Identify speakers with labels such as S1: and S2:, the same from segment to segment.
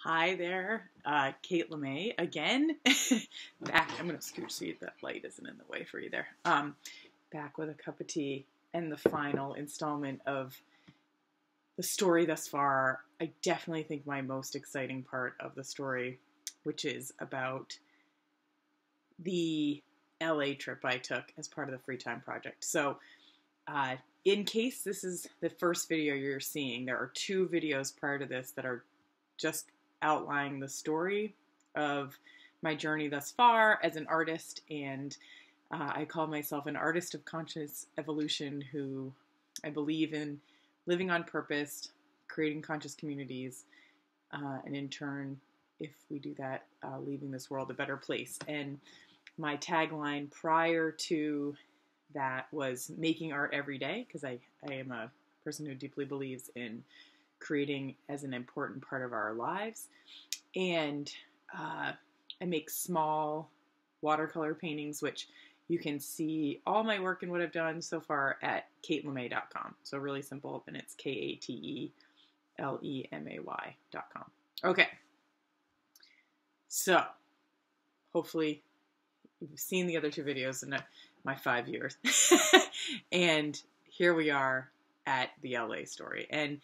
S1: Hi there, Kate Lemay again. Back. I'm gonna scooch so that light isn't in the way for you there. Back with a cup of tea and the final installment of the story thus far. I definitely think my most exciting part of the story, which is about the LA trip I took as part of the Free Time Project. So, in case this is the first video you're seeing, there are two videos prior to this that are just outlining the story of my journey thus far as an artist, and I call myself an artist of conscious evolution who I believe in living on purpose, creating conscious communities, and in turn, if we do that, leaving this world a better place. And my tagline prior to that was making art every day, because I am a person who deeply believes in creating as an important part of our lives. And I make small watercolor paintings, which you can see all my work and what I've done so far at katelemay.com. So really simple, and it's KATELEMAY.com. Okay. So hopefully you've seen the other two videos in my 5 years. And here we are at the LA story. And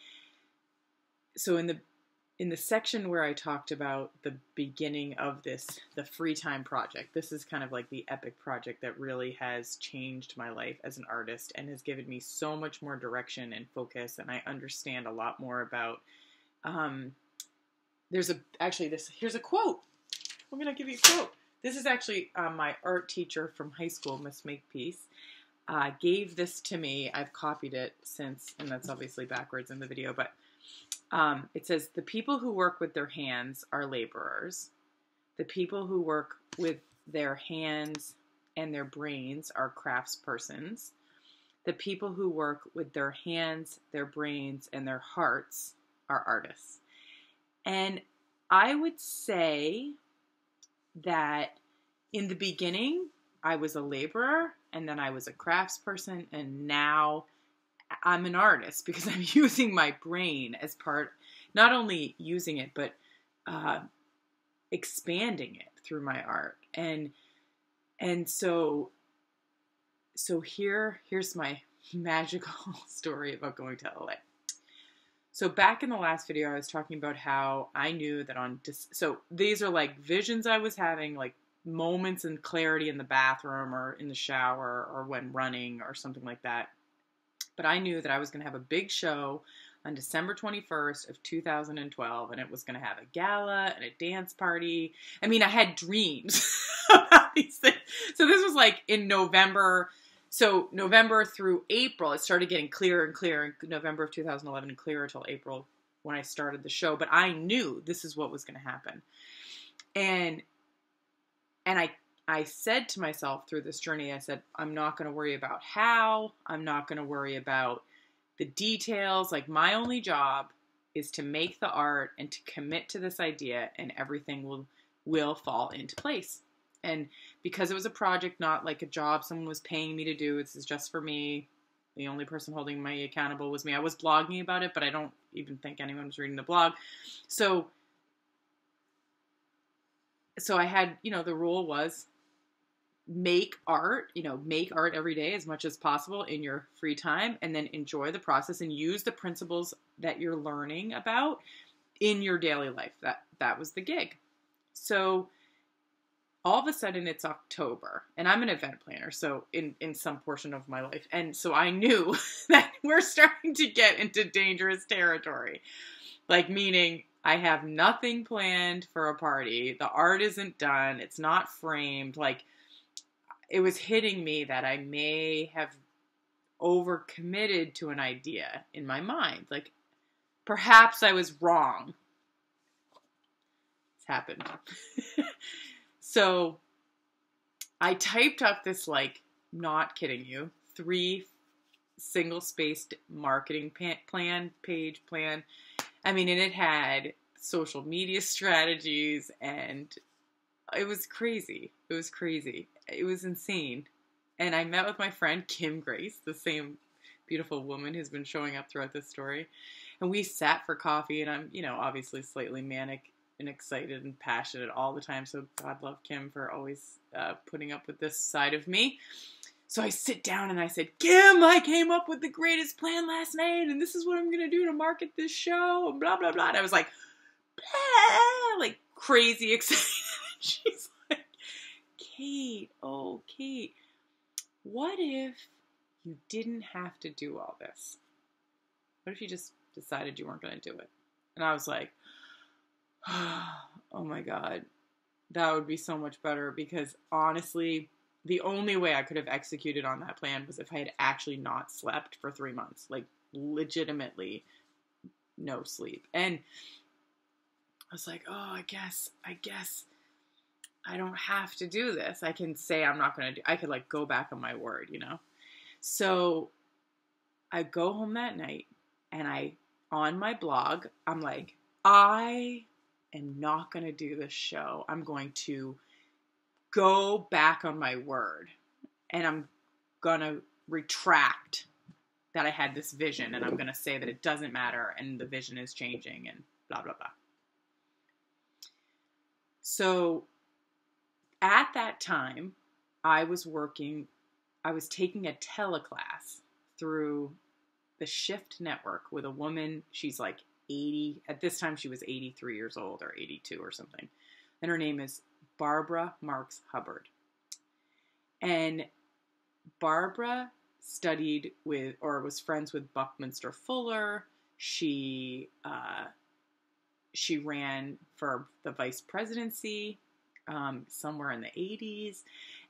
S1: so in the section where I talked about the beginning of the Free Time Project, this is kind of like the epic project that really has changed my life as an artist and has given me so much more direction and focus, and I understand a lot more about, here's a quote. I'm going to give you a quote. This is actually my art teacher from high school, Miss Makepeace, gave this to me. I've copied it since, and that's obviously backwards in the video, but it says, the people who work with their hands are laborers. The people who work with their hands and their brains are craftspersons. The people who work with their hands, their brains, and their hearts are artists. And I would say that in the beginning, I was a laborer, and then I was a craftsperson, and now I'm an artist because I'm using my brain as part, not only using it, but expanding it through my art. And so here's my magical story about going to LA. So back in the last video, I was talking about how I knew that so these are like visions I was having, like moments in clarity in the bathroom or in the shower or when running or something like that. But I knew that I was going to have a big show on December 21st of 2012, and it was going to have a gala and a dance party. I mean, I had dreams about these things. So this was like in November. So November through April, it started getting clearer and clearer in November of 2011 and clearer until April when I started the show. But I knew this is what was going to happen. And I said to myself through this journey, I said, I'm not going to worry about how, I'm not going to worry about the details. Like, my only job is to make the art and to commit to this idea, and everything will fall into place. And because it was a project, not like a job someone was paying me to do, this is just for me. The only person holding me accountable was me. I was blogging about it, but I don't even think anyone was reading the blog. So I had, the rule was, make art every day as much as possible in your free time, and then enjoy the process and use the principles that you're learning about in your daily life. That was the gig. So all of a sudden it's October, and I'm an event planner, so in some portion of my life. And so I knew that we're starting to get into dangerous territory. Like, meaning I have nothing planned for a party. The art isn't done. It's not framed. Like, it was hitting me that I may have overcommitted to an idea in my mind. Like, perhaps I was wrong. It's happened. So I typed up this, like, not kidding you, 3 single-spaced marketing page plan. I mean, and it had social media strategies, and it was crazy. It was crazy. It was insane. And I met with my friend Kim Grace, the same beautiful woman who's been showing up throughout this story. And we sat for coffee, and I'm, obviously slightly manic and excited and passionate all the time. So God love Kim for always putting up with this side of me. So I sit down and I said, Kim, I came up with the greatest plan last night, and this is what I'm going to do to market this show, and blah, blah, blah. And I was like, blah, like crazy excited. She's like, Kate, oh, Kate, what if you didn't have to do all this? What if you just decided you weren't going to do it? And I was like, oh my God, that would be so much better, because honestly, the only way I could have executed on that plan was if I had actually not slept for 3 months, like legitimately no sleep. And I was like, oh, I guess I don't have to do this. I can say I'm not going to I could like go back on my word, you know? So I go home that night and on my blog, I'm like, I am not going to do this show. I'm going to go back on my word, and I'm going to retract that I had this vision, and I'm going to say that it doesn't matter and the vision is changing and blah, blah, blah. So at that time, I was taking a teleclass through the Shift Network with a woman. She's like 80. At this time, she was 83 years old or 82 or something. And her name is Barbara Marx Hubbard. And Barbara studied with, or was friends with, Buckminster Fuller. She ran for the vice presidency somewhere in the 80s.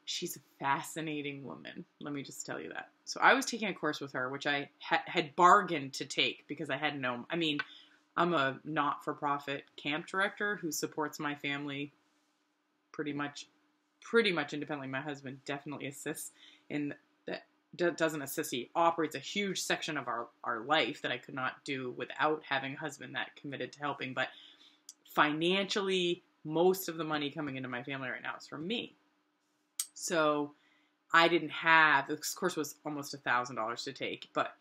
S1: She's a fascinating woman. Let me just tell you that. So I was taking a course with her, which I had bargained to take because I had no, I mean, I'm a not-for-profit camp director who supports my family pretty much independently. My husband definitely assists in that. Doesn't assist. He operates a huge section of our life that I could not do without having a husband that committed to helping. But financially, most of the money coming into my family right now is from me. So I didn't have, this course was almost $1,000 to take. But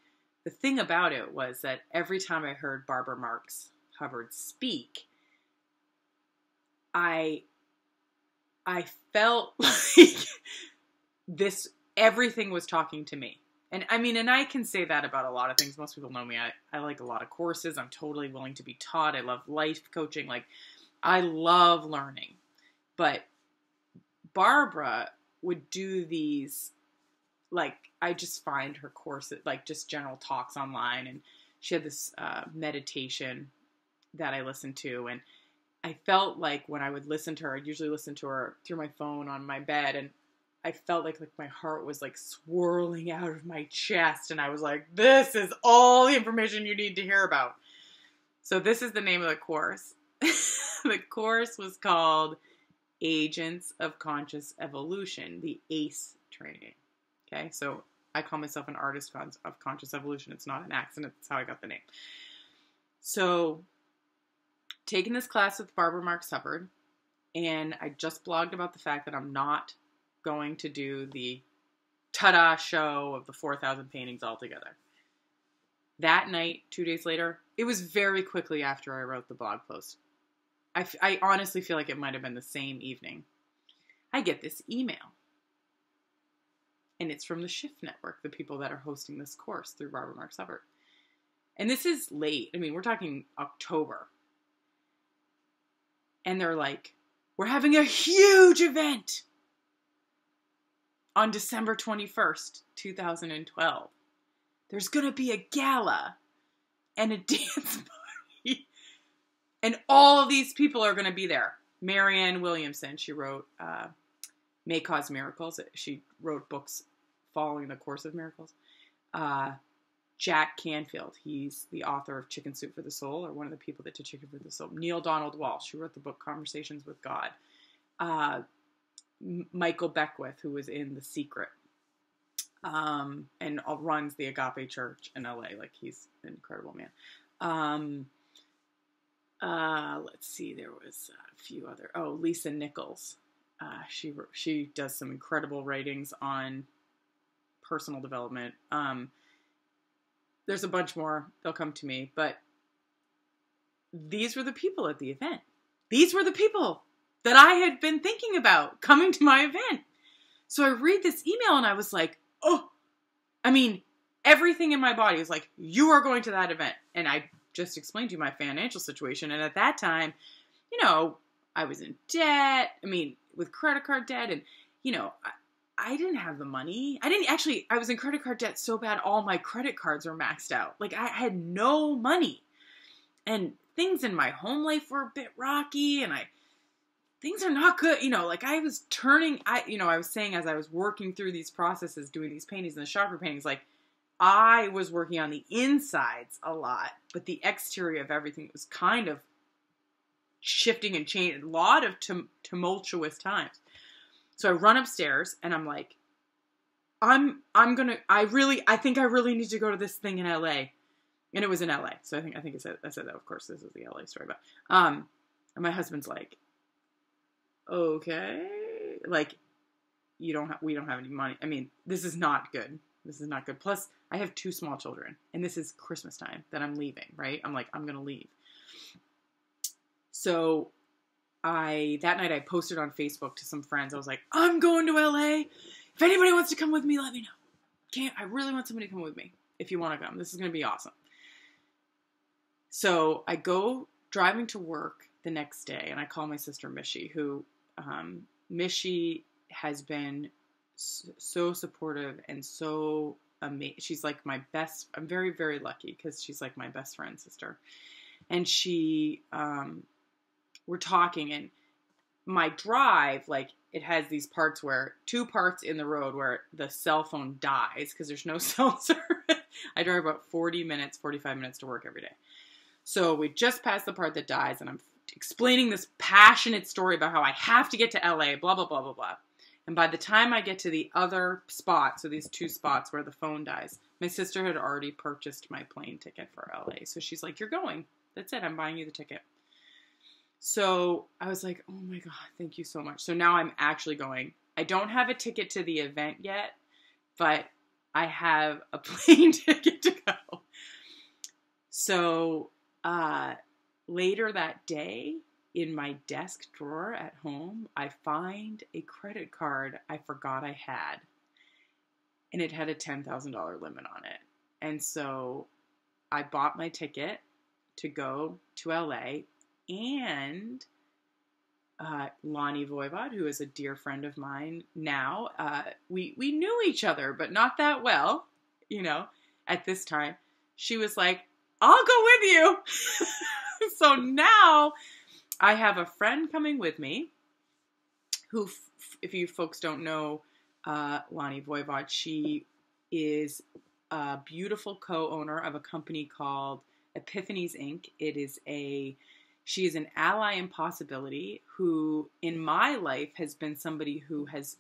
S1: the thing about it was that every time I heard Barbara Marx Hubbard speak, I felt like everything was talking to me. And I mean, and I can say that about a lot of things. Most people know me. I like a lot of courses. I'm totally willing to be taught. I love life coaching. Like, I love learning. But Barbara would do these, like, I just find her courses, like just general talks online. And she had this meditation that I listened to. And I felt like when I would listen to her, I'd usually listen to her through my phone on my bed, and I felt like my heart was like swirling out of my chest, and I was like, this is all the information you need to hear about. So this is the name of the course. The course was called Agents of Conscious Evolution, the ACE training. Okay, so I call myself an artist of conscious evolution. It's not an accident. That's how I got the name. So taking this class with Barbara Marx Hubbard, and I just blogged about the fact that I'm not going to do the ta-da show of the 4,000 paintings altogether. That night, 2 days later, it was very quickly after I wrote the blog post. I honestly feel like it might have been the same evening. I get this email. And it's from the Shift Network, the people that are hosting this course through Barbara Marx Hubbard. And this is late. I mean, we're talking October. And they're like, we're having a huge event on December 21st, 2012. There's going to be a gala and a dance party. And all of these people are going to be there. Marianne Williamson, she wrote May Cause Miracles. She wrote books following the Course of Miracles. Jack Canfield, he's the author of Chicken Soup for the Soul, or one of the people that did Chicken for the Soul. Neil Donald Walsh, who wrote the book Conversations with God. Michael Beckwith, who was in The Secret, and runs the Agape Church in LA. Like, he's an incredible man. Let's see, there was a few other. Oh, Lisa Nichols. She does some incredible writings on personal development. There's a bunch more. They'll come to me. But these were the people at the event. these were the people that I had been thinking about coming to my event. So I read this email and I was like, oh, I mean, everything in my body was like, you are going to that event. And I just explained to you my financial situation. And at that time, you know, I was in debt. I mean, with credit card debt. And, you know, I didn't have the money. I was in credit card debt so bad, all my credit cards were maxed out. Like, I had no money. And things in my home life were a bit rocky. And things are not good. You know, like I was saying as I was working through these processes, doing these paintings and the chakra paintings, like I was working on the insides a lot, but the exterior of everything was kind of shifting and changing, a lot of tumultuous times. So I run upstairs and I'm like, I think I really need to go to this thing in LA. And it was in LA. So I think I said that, of course, this is the LA story, but, and my husband's like, okay, like, we don't have any money. I mean, this is not good. This is not good. Plus, I have 2 small children, and this is Christmas time that I'm leaving, right? I'm like, I'm going to leave. So that night I posted on Facebook to some friends. I was like, I'm going to LA. If anybody wants to come with me, let me know. I really want somebody to come with me. If you want to come, this is going to be awesome. So I go driving to work the next day, and I call my sister Mishy, who Mishy has been so supportive and so amazing. She's like my best. I'm very, very lucky because she's like my best friend sister. And we're talking, and my drive, like, it has these parts where 2 parts in the road where the cell phone dies because there's no cell service. I drive about 45 minutes to work every day. So we just passed the part that dies, and I'm explaining this passionate story about how I have to get to LA, blah, blah, blah, blah, blah. And by the time I get to the other spot, so these 2 spots where the phone dies, my sister had already purchased my plane ticket for LA. So she's like, you're going. That's it. I'm buying you the ticket. So I was like, oh my God, thank you so much. So now I'm actually going. I don't have a ticket to the event yet, but I have a plane ticket to go. So later that day, in my desk drawer at home, I find a credit card I forgot I had. And it had a $10,000 limit on it. And so I bought my ticket to go to LA, and Lonnie Voivod, who is a dear friend of mine now, we knew each other, but not that well, you know, at this time. She was like, I'll go with you. So now I have a friend coming with me who, if you folks don't know Lonnie Voivod, she is a beautiful co-owner of a company called Epiphanies Inc. She is an ally in possibility who, in my life, has been somebody who has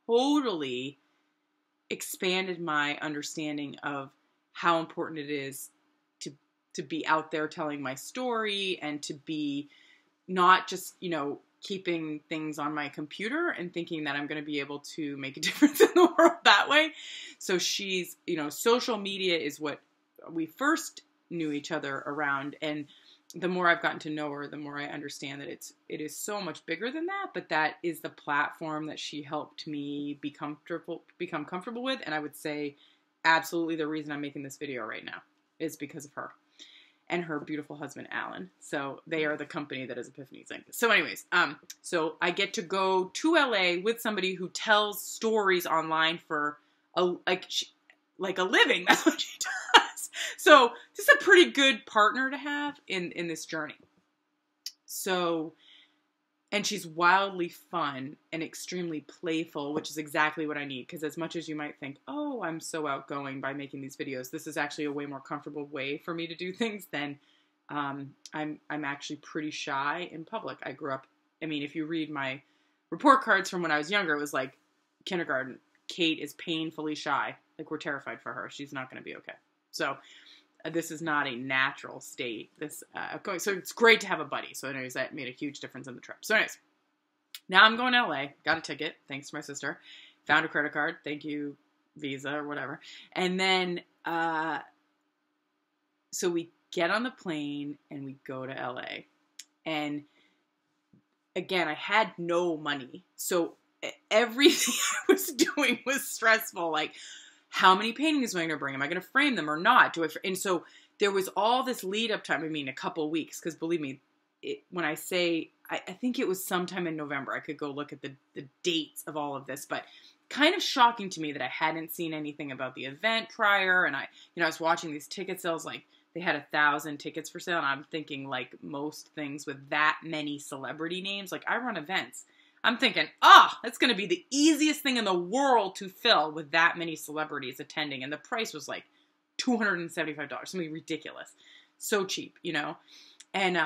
S1: totally expanded my understanding of how important it is to be out there telling my story and to be not just, you know, keeping things on my computer and thinking that I'm going to be able to make a difference in the world that way. So she's, you know, social media is what we first knew each other around. And the more I've gotten to know her, the more I understand that it is so much bigger than that, but that is the platform that she helped me become comfortable with. And I would say absolutely the reason I'm making this video right now is because of her and her beautiful husband, Alan. So they are the company that is Epiphanies Inc. So anyways, so I get to go to LA with somebody who tells stories online for a living. That's what she does. So this is a pretty good partner to have in this journey. So, and she's wildly fun and extremely playful, which is exactly what I need. Because as much as you might think, oh, I'm so outgoing by making these videos, this is actually a way more comfortable way for me to do things than I'm actually pretty shy in public. I grew up, I mean, if you read my report cards from when I was younger, it was like kindergarten. Kate is painfully shy. Like, we're terrified for her. She's not going to be okay. So this is not a natural state. So it's great to have a buddy. So anyways, that made a huge difference in the trip. So anyways, now I'm going to LA. Got a ticket, thanks to my sister. Found a credit card. Thank you, Visa or whatever. And then, so we get on the plane and we go to LA. And again, I had no money. So everything I was doing was stressful. Like, how many paintings am I going to bring? Am I going to frame them or not? And so there was all this lead up time. I mean, a couple of weeks, because believe me, when I say, I think it was sometime in November. I could go look at the dates of all of this, but kind of shocking to me that I hadn't seen anything about the event prior. And I was watching these ticket sales, like they had 1,000 tickets for sale. And I'm thinking, like most things with that many celebrity names, like I run events. I'm thinking, that's going to be the easiest thing in the world to fill with that many celebrities attending. And the price was like $275, something ridiculous. So cheap, And,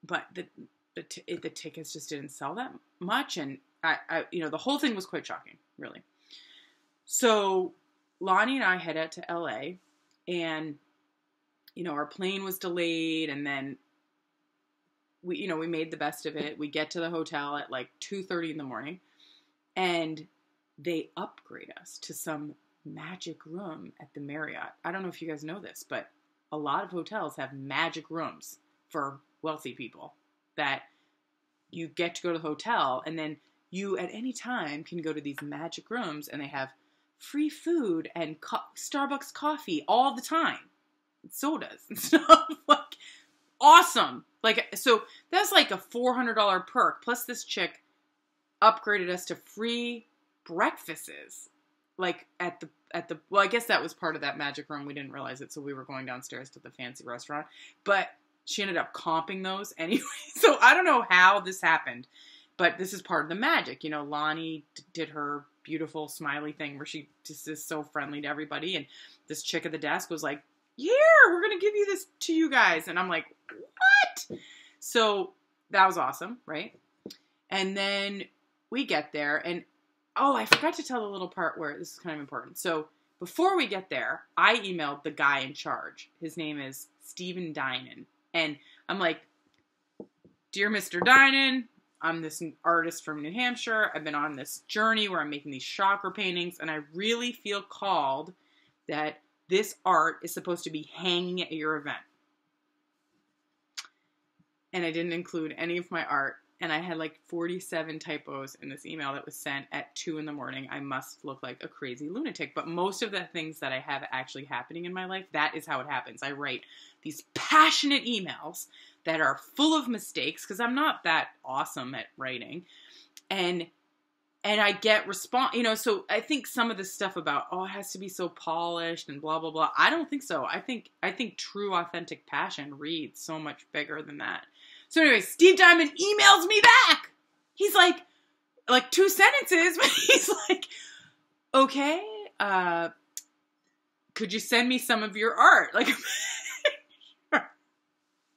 S1: but the tickets just didn't sell that much. And I the whole thing was quite shocking, really. So Lonnie and I head out to LA, and, our plane was delayed, and then we made the best of it. We get to the hotel at like 2:30 in the morning, and they upgrade us to some magic room at the Marriott. I don't know if you guys know this, but a lot of hotels have magic rooms for wealthy people that you get to go to the hotel, and then you at any time can go to these magic rooms, and they have free food and Starbucks coffee all the time, sodas and stuff. Like, awesome. Like, so that's like a $400 perk. Plus this chick upgraded us to free breakfasts. Like at the, well, I guess that was part of that magic room. We didn't realize it. So we were going downstairs to the fancy restaurant, but she ended up comping those anyway. So I don't know how this happened, but this is part of the magic. Lonnie did her beautiful smiley thing where she just is so friendly to everybody. And this chick at the desk was like, here, we're going to give you this to you guys. And I'm like, what? So that was awesome, right? And then we get there, and I forgot to tell the little part where this is kind of important. So before we get there, I emailed the guy in charge. His name is Stephen Dinan. And I'm like, dear Mr. Dinan, I'm this artist from New Hampshire. I've been on this journey where I'm making these chakra paintings, and I really feel called that this art is supposed to be hanging at your event. And I didn't include any of my art. And I had like 47 typos in this email that was sent at 2 a.m. I must look like a crazy lunatic. But most of the things that I have actually happening in my life, that is how it happens. I write these passionate emails that are full of mistakes because I'm not that awesome at writing. And I get response, so I think some of the stuff about, it has to be so polished and blah, blah, blah. I don't think so. I think true, authentic passion reads so much bigger than that. So anyway, Steve Diamond emails me back. He's like 2 sentences, but he's like, okay, could you send me some of your art? Like, I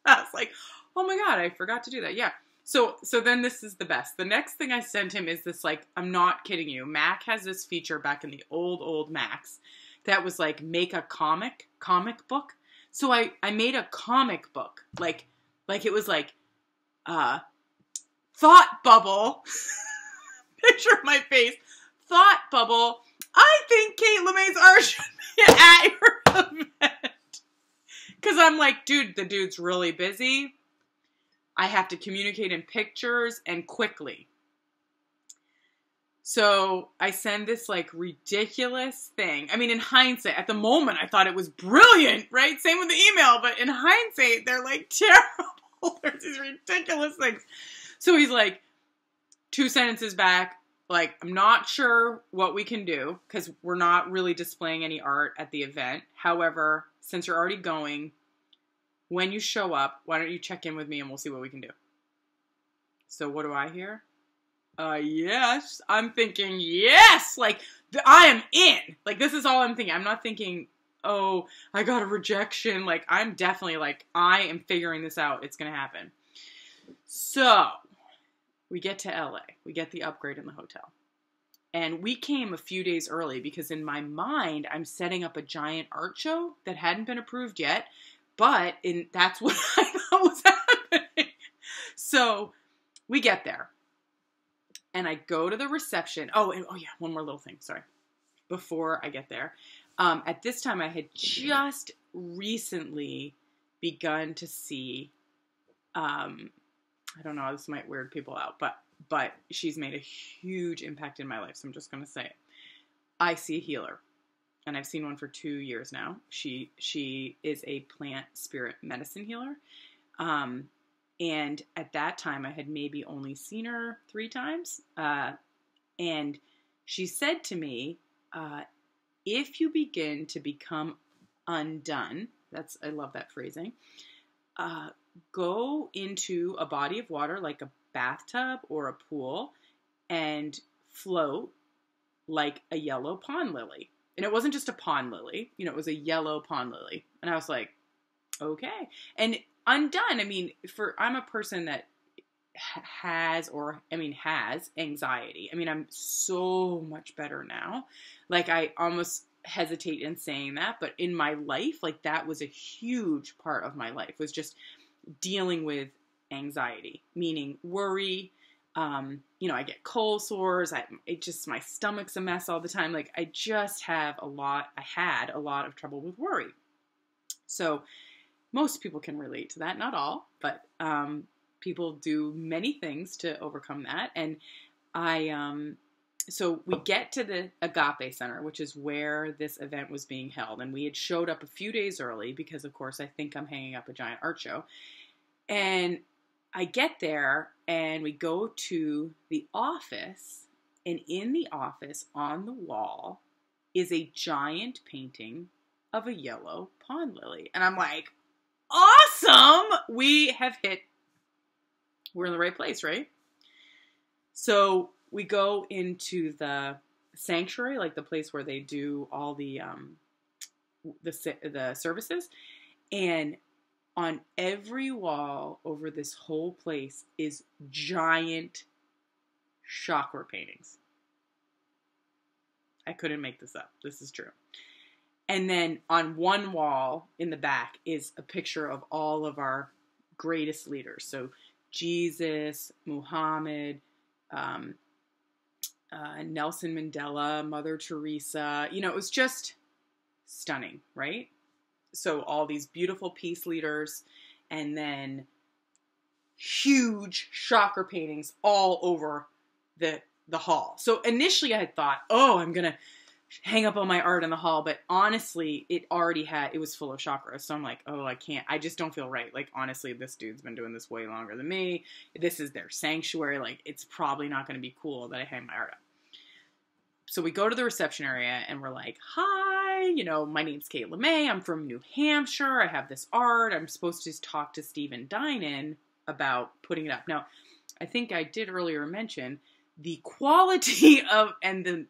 S1: was like, oh my God, I forgot to do that. Yeah. So then this is the best. The next thing I sent him is this, like, I'm not kidding you. Mac has this feature back in the old Macs that was like, make a comic book. So I made a comic book. Like it was like, thought bubble, picture of my face, thought bubble. I think Kate Lemay's art should be at your event. Cause I'm like, dude, the dude's really busy. I have to communicate in pictures and quickly. So I send this like ridiculous thing. I mean, in hindsight, at the moment, I thought it was brilliant, right? Same with the email, but in hindsight, they're like terrible. There's these ridiculous things. So he's like 2 sentences back, like, I'm not sure what we can do because we're not really displaying any art at the event. However, since you're already going, when you show up, why don't you check in with me and we'll see what we can do. So what do I hear? Yes. I'm thinking, yes! Like, I am in. Like, this is all I'm thinking. I'm not thinking, oh, I got a rejection. Like, I'm definitely like, I am figuring this out. It's going to happen. So, we get to LA. We get the upgrade in the hotel. And we came a few days early because in my mind, I'm setting up a giant art show that hadn't been approved yet. But that's what I thought was happening. So we get there. And I go to the reception. Oh yeah, one more little thing. Sorry. Before I get there. At this time, I had just recently begun to see I don't know, this might weird people out, but she's made a huge impact in my life. So I'm just going to say it. I see a healer, and I've seen one for 2 years now. She is a plant spirit medicine healer. And at that time I had maybe only seen her 3 times. And she said to me, if you begin to become undone, I love that phrasing, go into a body of water like a bathtub or a pool and float like a yellow pond lily. And it wasn't just a pond lily, it was a yellow pond lily. And I was like, okay. And undone, I'm a person that has anxiety. I'm so much better now. Like, I almost hesitate in saying that, but in my life, like, that was a huge part of my life, was just dealing with anxiety, meaning worry. I get cold sores. My stomach's a mess all the time. Like, I had a lot of trouble with worry. So most people can relate to that. Not all, but, people do many things to overcome that. And so we get to the Agape Center, which is where this event was being held. And we had showed up a few days early because, of course, I think I'm hanging up a giant art show. And I get there and we go to the office, and in the office on the wall is a giant painting of a yellow pond lily. And I'm like, awesome! We're in the right place, right? So we go into the sanctuary, like the place where they do all the services, and on every wall over this whole place is giant chakra paintings. I couldn't make this up. This is true. And then on one wall in the back is a picture of all of our greatest leaders. So Jesus, Muhammad, Nelson Mandela, Mother Teresa. It was just stunning, right? So all these beautiful peace leaders, and then huge chakra paintings all over the hall. So initially I had thought, I'm going to hang up all my art in the hall. But honestly, it was full of chakras. So I'm like, I can't, I just don't feel right. Like, honestly, this dude's been doing this way longer than me. This is their sanctuary. Like, it's probably not going to be cool that I hang my art up. So we go to the reception area and we're like, hi, my name's Kate Lemay. I'm from New Hampshire. I have this art. I'm supposed to talk to Stephen Dinan about putting it up. Now, I think I did earlier mention the quality of, and and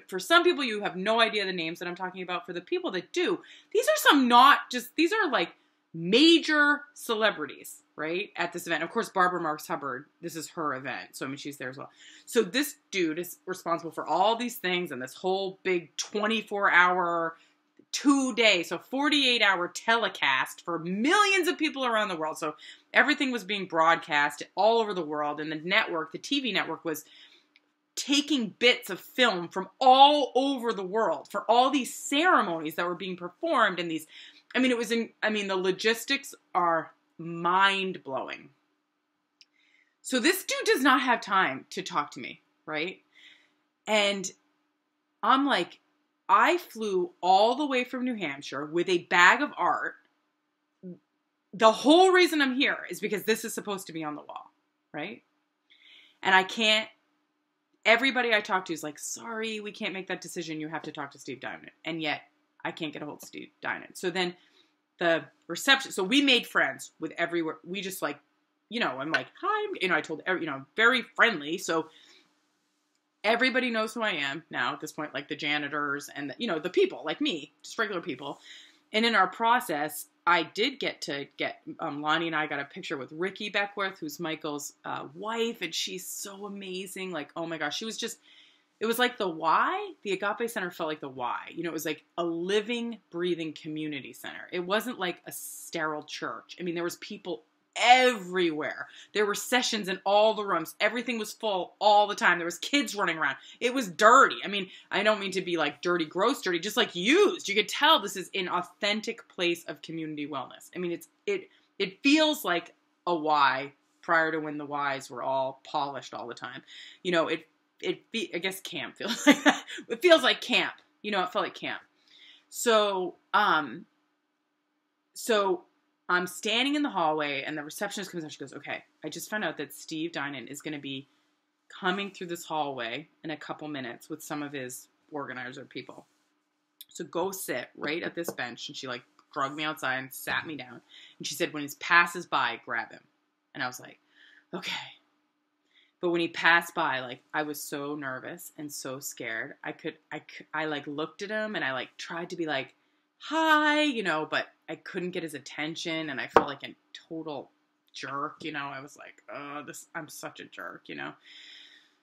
S1: for some people, you have no idea the names that I'm talking about. For the people that do, these are like major celebrities, right? At this event. Of course, Barbara Marx Hubbard, this is her event. So, she's there as well. So this dude is responsible for all these things and this whole big 24-hour, 2-day, so 48-hour telecast for millions of people around the world. So everything was being broadcast all over the world. And the TV network was taking bits of film from all over the world for all these ceremonies that were being performed. And the logistics are mind-blowing. So this dude does not have time to talk to me, right? And I'm like, I flew all the way from New Hampshire with a bag of art. The whole reason I'm here is because this is supposed to be on the wall, right? And I can't, everybody I talk to is like, sorry, we can't make that decision. You have to talk to Steve Dinan. And yet I can't get a hold of Steve Dinan. So then the reception, so we made friends with everywhere. We just like, I'm like, hi, I told, very friendly. So everybody knows who I am now at this point, like the janitors and the people like me, just regular people. And in our process, I did get Lonnie and I got a picture with Ricky Beckwith, who's Michael's wife. And she's so amazing. Like, oh my gosh, it was like the Y. The Agape Center felt like the Y. It was like a living, breathing community center. It wasn't like a sterile church. There was people everywhere. There were sessions in all the rooms. Everything was full all the time. There was kids running around. It was dirty. I don't mean to be like dirty, gross, dirty, just like used. You could tell this is an authentic place of community wellness. It feels like a Y prior to when the Ys were all polished all the time. You know, I guess camp feels like that. It feels like camp. You know, it felt like camp. So I'm standing in the hallway, and the receptionist comes out. She goes, okay, I just found out that Steve Dinan is going to be coming through this hallway in a couple minutes with some of his organizer people. So go sit right at this bench. And she like drugged me outside and sat me down. And she said, when he passes by, grab him. And I was like, okay. But when he passed by, like, I was so nervous and so scared. I like looked at him and I like tried to be like, hi, you know, but I couldn't get his attention. And I felt like a total jerk, you know. I was like, oh, I'm such a jerk, you know.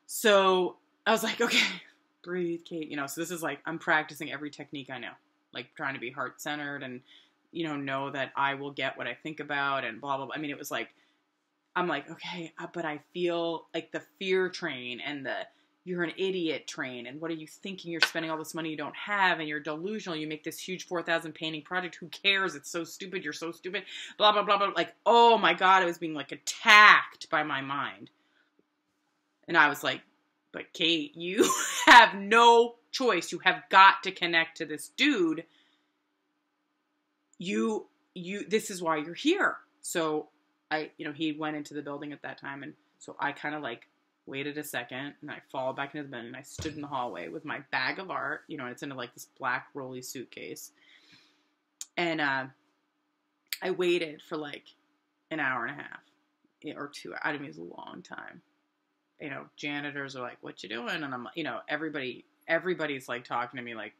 S1: So I was like, okay, breathe, Kate, you know. So this is like, I'm practicing every technique I know, like trying to be heart-centered and, you know that I will get what I think about and blah, blah, blah. I mean, it was like, I'm like, okay, but I feel like the fear train and the you're an idiot train. And what are you thinking? You're spending all this money you don't have and you're delusional. You make this huge 4,000 painting project. Who cares? It's so stupid. You're so stupid. Blah, blah, blah, blah. Like, oh my God, I was being like attacked by my mind. And I was like, but Kate, you have no choice. You have got to connect to this dude. This is why you're here. So he went into the building at that time. And so I kind of like waited a second and I followed back into the building and I stood in the hallway with my bag of art, you know, and it's in like this black rolly suitcase. And, I waited for like an hour and a half or 2 hours. I mean, it was a long time. You know, janitors are like, what you doing? And I'm like, you know, everybody's like talking to me like,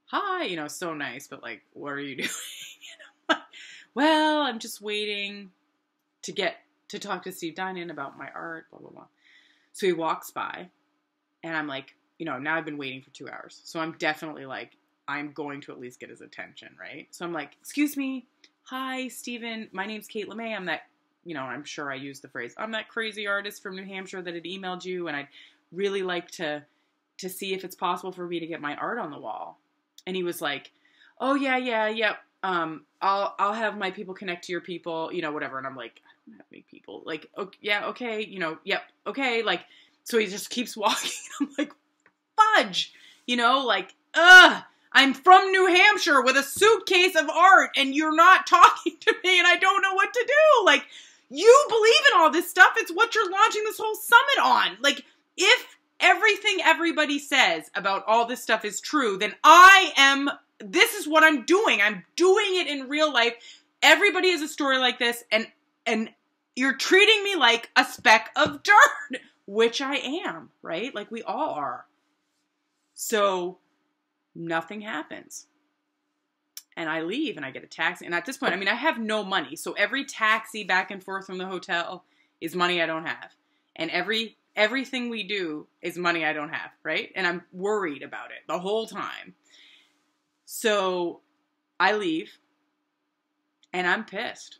S1: hi, you know, so nice, but like, what are you doing? You know, well, I'm just waiting to talk to Steve Dinan about my art, blah, blah, blah. So he walks by and I'm like, you know, now I've been waiting for 2 hours. So I'm definitely like, I'm going to at least get his attention, right? So I'm like, excuse me. Hi, Steven. My name's Kate Lemay. I'm that, you know, I'm sure I used the phrase, I'm that crazy artist from New Hampshire that had emailed you. And I'd really like to see if it's possible for me to get my art on the wall. And he was like, oh yeah. I'll have my people connect to your people, you know, whatever. And I'm like, I don't have any people. Like, okay, yeah, okay, you know, yep, okay. Like, so he just keeps walking. I'm like, fudge, you know, like, I'm from New Hampshire with a suitcase of art and you're not talking to me and I don't know what to do. Like, you believe in all this stuff. It's what you're launching this whole summit on. Like, if everything everybody says about all this stuff is true, then this is what I'm doing. I'm doing it in real life. Everybody has a story like this and you're treating me like a speck of dirt, which I am, right? Like we all are. So nothing happens. And I leave and I get a taxi. And at this point, I mean, I have no money. So every taxi back and forth from the hotel is money I don't have. And everything we do is money I don't have, right? And I'm worried about it the whole time. So I leave and I'm pissed.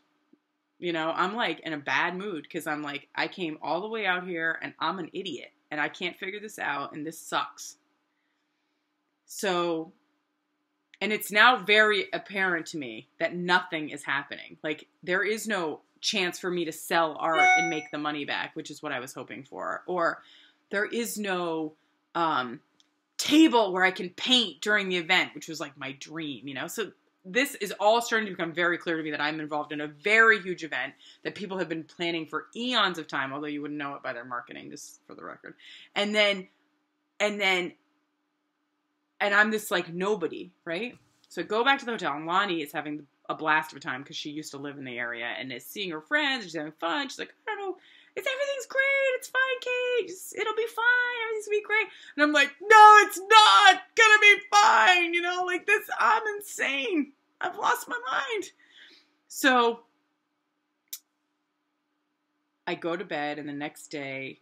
S1: You know, I'm like in a bad mood because I'm like, I came all the way out here and I'm an idiot and I can't figure this out and this sucks. So, and it's now very apparent to me that nothing is happening. Like there is no chance for me to sell art and make the money back, which is what I was hoping for. Or there is no table where I can paint during the event, which was like my dream, you know? So this is all starting to become very clear to me that I'm involved in a very huge event that people have been planning for eons of time, although you wouldn't know it by their marketing, just for the record. And I'm this like nobody, right? So I go back to the hotel and Lonnie is having a blast of a time because she used to live in the area and is seeing her friends. She's having fun. She's like, I don't know. Everything's great. It's fine, Kate. It'll be fine. Everything's gonna be great. And I'm like, no, it's not gonna be fine. You know, like this, I'm insane. I've lost my mind. So I go to bed and the next day,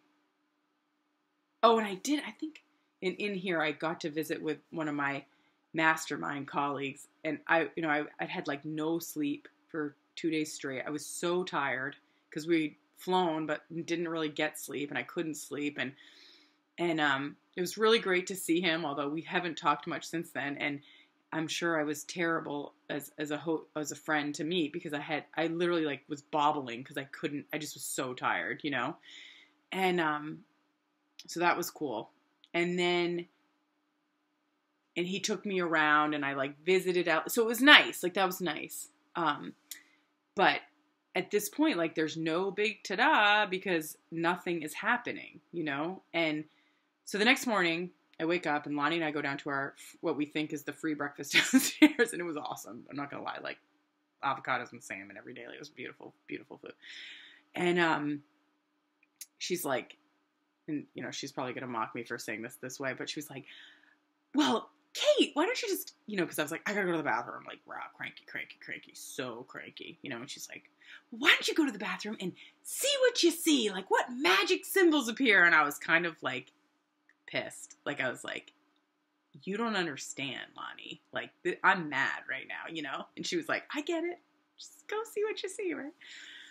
S1: and I think in here, I got to visit with one of my mastermind colleagues and I'd had like no sleep for 2 days straight. I was so tired because we'd flown, but didn't really get sleep and I couldn't sleep. And it was really great to see him, although we haven't talked much since then. I'm sure I was terrible as a friend to meet, because I literally like was bobbling because I just was so tired, you know? And, so that was cool. And then, and he took me around and I like visited out. So it was nice. Like that was nice. But at this point, like there's no big ta-da because nothing is happening, you know? And so the next morning I wake up and Lonnie and I go down to our, what we think is the free breakfast downstairs. And it was awesome. I'm not going to lie. Like avocados and salmon every day. Like, it was beautiful, beautiful food. And, she's like, and you know, she's probably going to mock me for saying this way, but she was like, well, Kate, why don't you just, you know, because I was like, I gotta go to the bathroom. I'm like, wow, cranky, so cranky, you know, and she's like, why don't you go to the bathroom and see what you see? Like, what magic symbols appear? And I was kind of like pissed. Like, I was like, you don't understand, Lonnie. Like, I'm mad right now, you know? And she was like, I get it. Just go see what you see, right?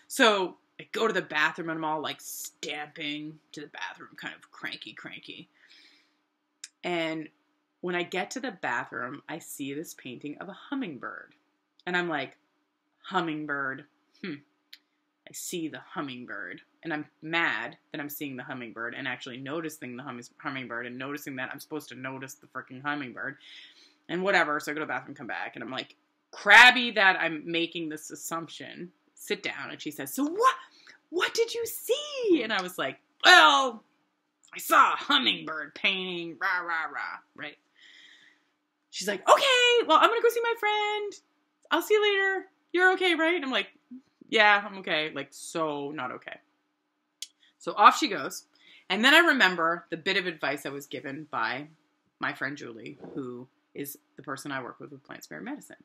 S1: So I go to the bathroom and I'm all like stamping to the bathroom, kind of cranky. And when I get to the bathroom, I see this painting of a hummingbird. And I'm like, hummingbird. I see the hummingbird. And I'm mad that I'm seeing the hummingbird and actually noticing the hummingbird and noticing that I'm supposed to notice the freaking hummingbird. And whatever. So I go to the bathroom, come back, and I'm like, crabby that I'm making this assumption. Sit down. And she says, so what did you see? And I was like, well, I saw a hummingbird painting, rah, right? She's like, okay, well, I'm going to go see my friend. I'll see you later. You're okay, right? And I'm like, yeah, I'm okay. Like, so not okay. So off she goes. And then I remember the bit of advice I was given by my friend Julie, who is the person I work with plant spirit medicine.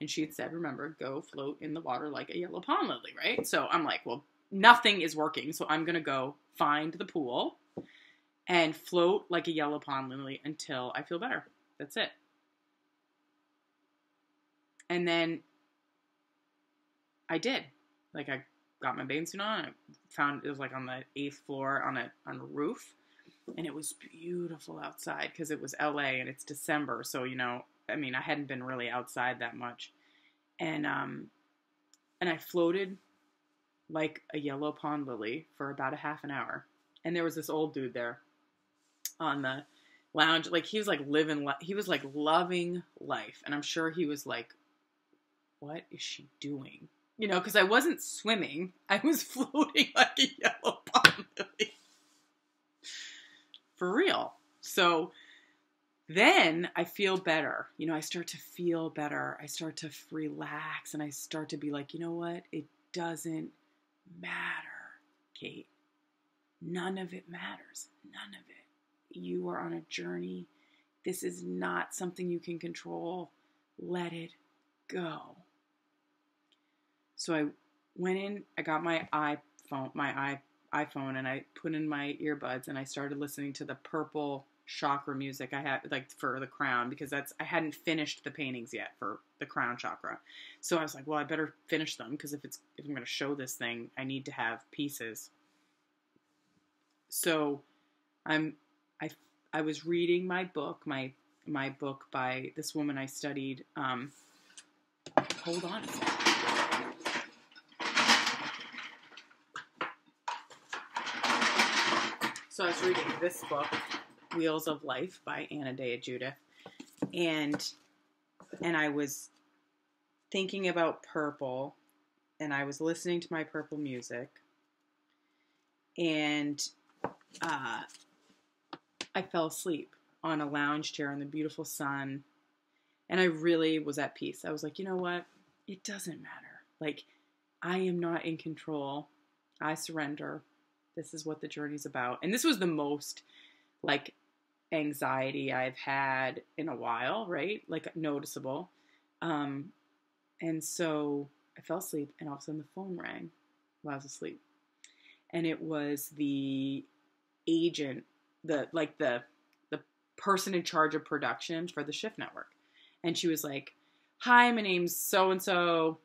S1: And she had said, remember, go float in the water like a yellow pond lily, right? So I'm like, well, nothing is working. So I'm going to go find the pool and float like a yellow pond lily until I feel better. That's it. And then I did. Like, I got my bathing suit on. I found it was like on the 8th floor on a roof. And it was beautiful outside because it was LA and it's December. So, you know, I mean, I hadn't been really outside that much. And I floated like a yellow pond lily for about a half an hour. And there was this old dude there on the lounge. Like, he was like he was like loving life. And I'm sure he was like, what is she doing? You know, because I wasn't swimming. I was floating like a yellow pond lily. For real. So then I feel better. You know, I start to feel better. I start to relax and I start to be like, you know what? It doesn't matter, Kate. None of it matters. None of it. You are on a journey. This is not something you can control. Let it go. So I went in, I got my iPhone, and I put in my earbuds and I started listening to the purple chakra music I had, like, for the crown, because I hadn't finished the paintings yet for the crown chakra. So I was like, well, I better finish them, because if I'm going to show this thing, I need to have pieces. So I was reading my book, my book by this woman I studied. Hold on a second. So I was reading this book, Wheels of Life by Anna Dea Judith, and I was thinking about purple, and I was listening to my purple music, and I fell asleep on a lounge chair in the beautiful sun, and I really was at peace. I was like, you know what? It doesn't matter. Like, I am not in control. I surrender. This is what the journey's about. And this was the most, like, anxiety I've had in a while, right? Like, noticeable. And so I fell asleep, and all of a sudden the phone rang while I was asleep. And it was the agent, the person in charge of production for the Shift Network. And she was like, hi, my name's so-and-so.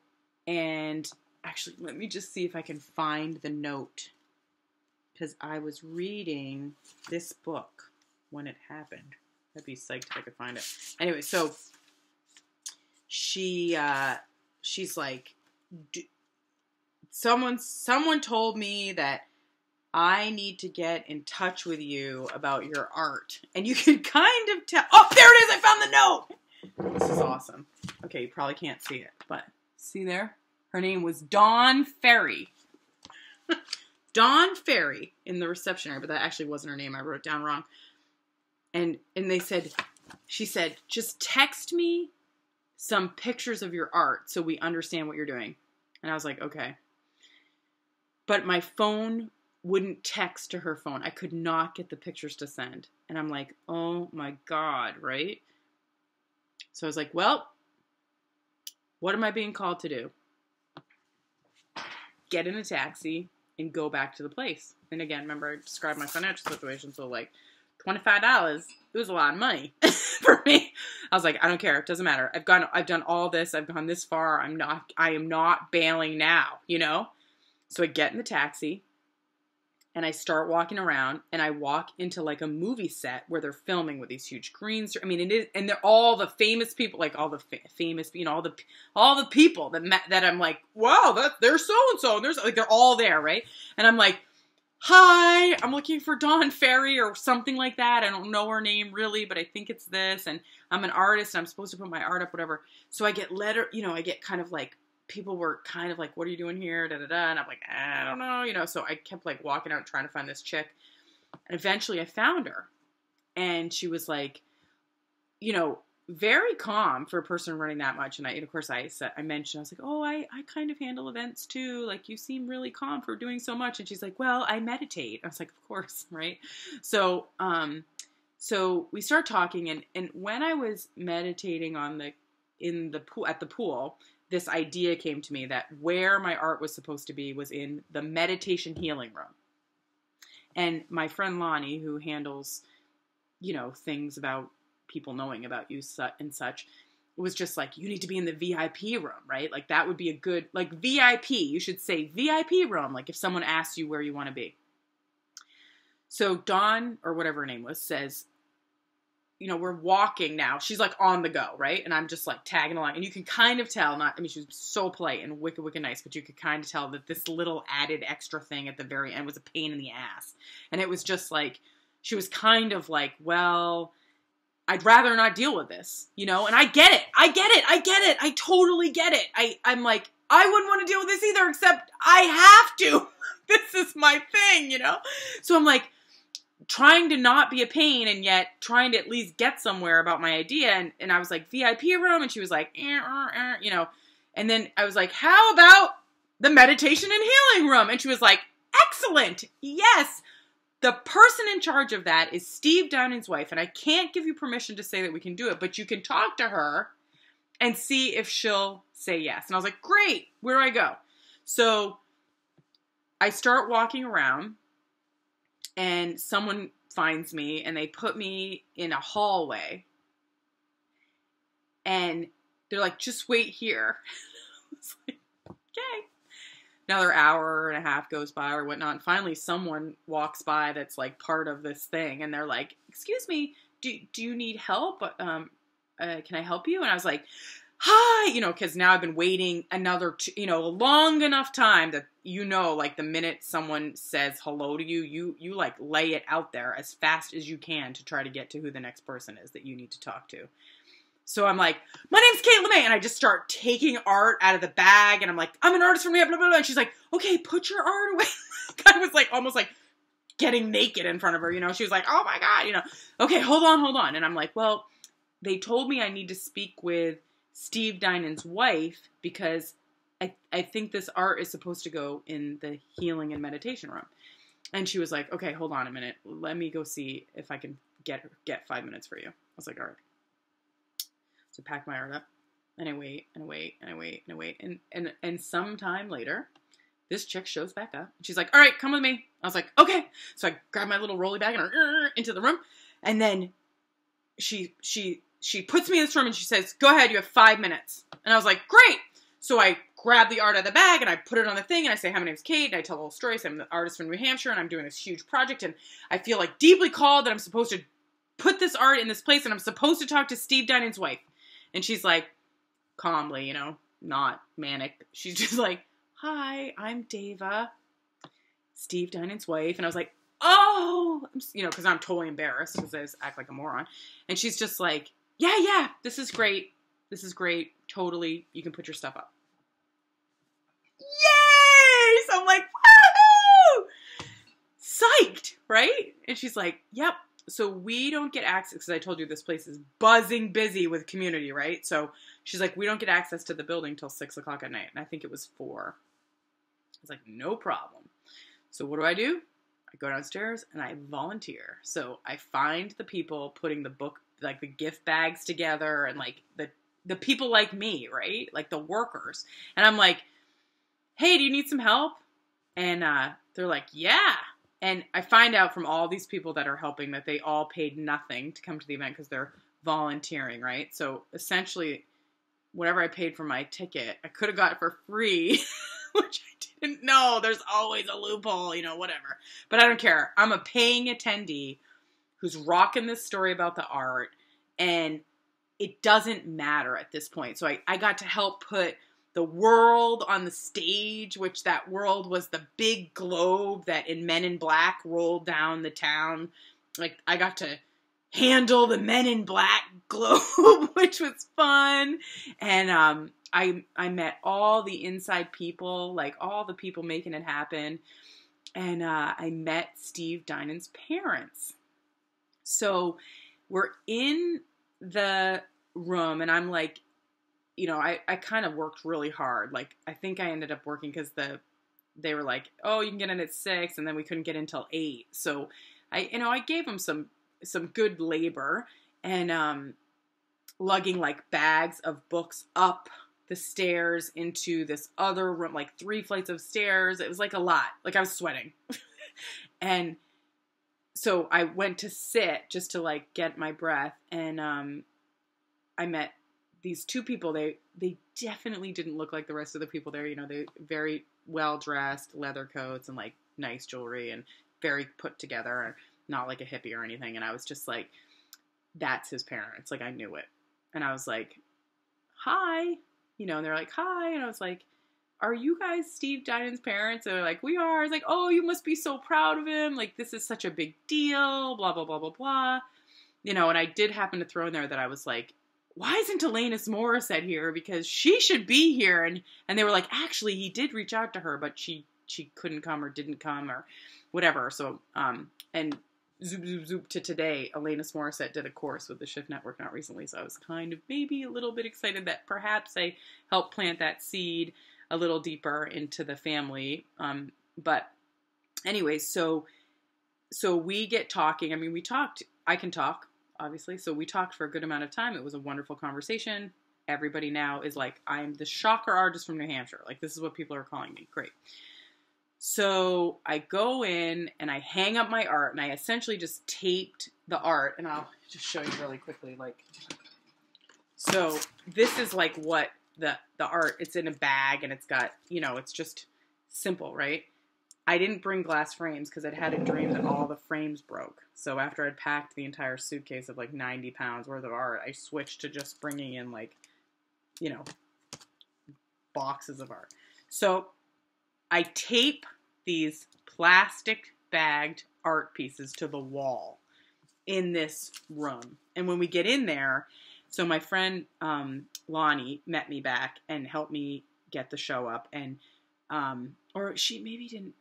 S1: And actually, let me just see if I can find the note, because I was reading this book when it happened. I'd be psyched if I could find it. Anyway, so she's like, someone told me that I need to get in touch with you about your art. And you can kind of tell. Oh, there it is. I found the note. This is awesome. Okay, you probably can't see it, but see there? Her name was Dawn Ferry. Dawn Ferry in the reception area, but that actually wasn't her name. I wrote it down wrong. And she said, just text me some pictures of your art so we understand what you're doing. And I was like, okay. But my phone wouldn't text to her phone. I could not get the pictures to send. And I'm like, oh my God, right? So I was like, well, what am I being called to do? Get in a taxi and go back to the place. And again, remember I described my financial situation. So like $25, it was a lot of money for me. I was like, I don't care. It doesn't matter. I've done all this. I've gone this far. I am not bailing now, you know? So I get in the taxi. And I start walking around, and I walk into like a movie set where they're filming with these huge screens. I mean, it is, and they're all the famous people, like all the famous, you know, all the people that I'm like, wow, they're so and so, and there's like they're all there, right? And I'm like, hi, I'm looking for Dawn Ferry or something like that. I don't know her name really, but I think it's this, and I'm an artist, and I'm supposed to put my art up, whatever. So I get I get kind of like. People were kind of like, what are you doing here? Da, da, da. And I'm like, I don't know, you know. So I kept like walking out trying to find this chick. And eventually I found her. And she was like, you know, very calm for a person running that much. And of course I mentioned, I was like, oh, I kind of handle events too. Like, you seem really calm for doing so much. And she's like, well, I meditate. I was like, of course, right? So we start talking. And when I was meditating at the pool, this idea came to me that where my art was supposed to be was in the meditation healing room. And my friend Lonnie, who handles, you know, things about people knowing about you and such, was just like, you need to be in the VIP room, right? Like that would be a good, like VIP, you should say VIP room, like if someone asks you where you want to be. So Dawn, or whatever her name was, says, you know, we're walking now. She's like on the go, right? And I'm just like tagging along. And you can kind of tell, she was so polite and wicked, wicked nice, but you could kind of tell that this little added extra thing at the very end was a pain in the ass. And it was just like, she was kind of like, well, I'd rather not deal with this, you know? And I get it. I totally get it. I'm like, I wouldn't want to deal with this either, except I have to. This is my thing, you know? So I'm like, trying to not be a pain and yet trying to at least get somewhere about my idea. And I was like, VIP room. And she was like, you know, and then I was like, how about the meditation and healing room? And she was like, excellent. Yes. The person in charge of that is Steve Downing's wife. And I can't give you permission to say that we can do it, but you can talk to her and see if she'll say yes. And I was like, great. Where do I go? So I start walking around. And someone finds me and they put me in a hallway. And they're like, just wait here. I was like, okay. Another hour and a half goes by or whatnot. And finally someone walks by that's like part of this thing. And they're like, excuse me, do you need help? Can I help you? And I was like, hi, you know, because now I've been waiting another, a long enough time that, you know, like the minute someone says hello to you, you like lay it out there as fast as you can to try to get to who the next person is that you need to talk to. So I'm like, my name's Kate Lemay, and I just start taking art out of the bag, and I'm like, I'm an artist from here, blah, blah, blah. And she's like, okay, put your art away. I was like, almost like getting naked in front of her, you know. She was like, oh my God, you know. Okay, hold on. And I'm like, well, they told me I need to speak with Steve Dinan's wife because I think this art is supposed to go in the healing and meditation room. And she was like, okay, hold on a minute. Let me go see if I can get 5 minutes for you. I was like, all right. So I pack my art up and I wait. And sometime later, this chick shows back up. She's like, all right, come with me. I was like, okay. So I grab my little rolly bag and into the room. And then she puts me in this room and she says, go ahead, you have 5 minutes. And I was like, great. So I grab the art out of the bag and I put it on the thing and I say, hi, my name's Kate. And I tell the whole story. So I'm an artist from New Hampshire and I'm doing this huge project. And I feel like deeply called that I'm supposed to put this art in this place and I'm supposed to talk to Steve Dinan's wife. And she's like, calmly, you know, not manic. She's just like, hi, I'm Dava, Steve Dinan's wife. And I was like, oh, you know, because I'm totally embarrassed because I just act like a moron. And she's just like, yeah, this is great. This is great. Totally. You can put your stuff up. Yay! So I'm like, woohoo! Psyched, right? And she's like, yep. So we don't get access, because I told you this place is buzzing busy with community, right? So she's like, we don't get access to the building till 6 o'clock at night. And I think it was 4. I was like, no problem. So what do? I go downstairs and I volunteer. So I find the people putting the book, like the gift bags together, and like the people like me, right? Like the workers. And I'm like, hey, do you need some help? And they're like, yeah. And I find out from all these people that are helping that they all paid nothing to come to the event because they're volunteering, right? So essentially, whatever I paid for my ticket, I could have got it for free, which I didn't know. There's always a loophole, you know, whatever. But I don't care. I'm a paying attendee who's rocking this story about the art, and it doesn't matter at this point. So I got to help put the world on the stage, which that world was the big globe that in Men in Black rolled down the town. Like, I got to handle the Men in Black globe, which was fun. And I met all the inside people, like all the people making it happen. And I met Steve Dinan's parents. So we're in the room, and I'm like, you know, I kind of worked really hard. Like, I think I ended up working because they were like, oh, you can get in at 6, and then we couldn't get in till 8. So I gave them some good labor, and lugging like bags of books up the stairs into this other room, like 3 flights of stairs. It was like a lot. Like, I was sweating. And so I went to sit just to like get my breath, and I met these 2 people. They definitely didn't look like the rest of the people there. You know, they very well dressed, leather coats and like nice jewelry, and very put together, not like a hippie or anything. And I was just like, that's his parents. Like, I knew it. And I was like, hi, you know, and they're like, hi. And I was like, are you guys Steve Dinan's parents? And they're like, we are. I was like, oh, you must be so proud of him. Like, this is such a big deal, blah, blah, blah, blah, blah. You know, and I did happen to throw in there that I was like, why isn't Alanis Morissette here? Because she should be here. And they were like, actually, he did reach out to her, but she couldn't come or didn't come or whatever. So, and zoop to today, Alanis Morissette did a course with the Shift Network not recently. So I was kind of maybe a little bit excited that perhaps I helped plant that seed a little deeper into the family. But anyways, so we get talking. I mean, we talked, I can talk, obviously. So we talked for a good amount of time. It was a wonderful conversation. Everybody now is like, I'm the shocker artist from New Hampshire. Like, this is what people are calling me. Great. So I go in and I hang up my art, and I essentially just taped the art, and I'll just show you really quickly. Like, so this is like what the art, it's in a bag, and it's got, you know, it's just simple, right? I didn't bring glass frames because I'd had a dream that all the frames broke. So after I'd packed the entire suitcase of like 90 pounds worth of art, I switched to just bringing in like, you know, boxes of art. So I tape these plastic bagged art pieces to the wall in this room. And when we get in there, so my friend Lonnie met me back and helped me get the show up. And, or she maybe didn't,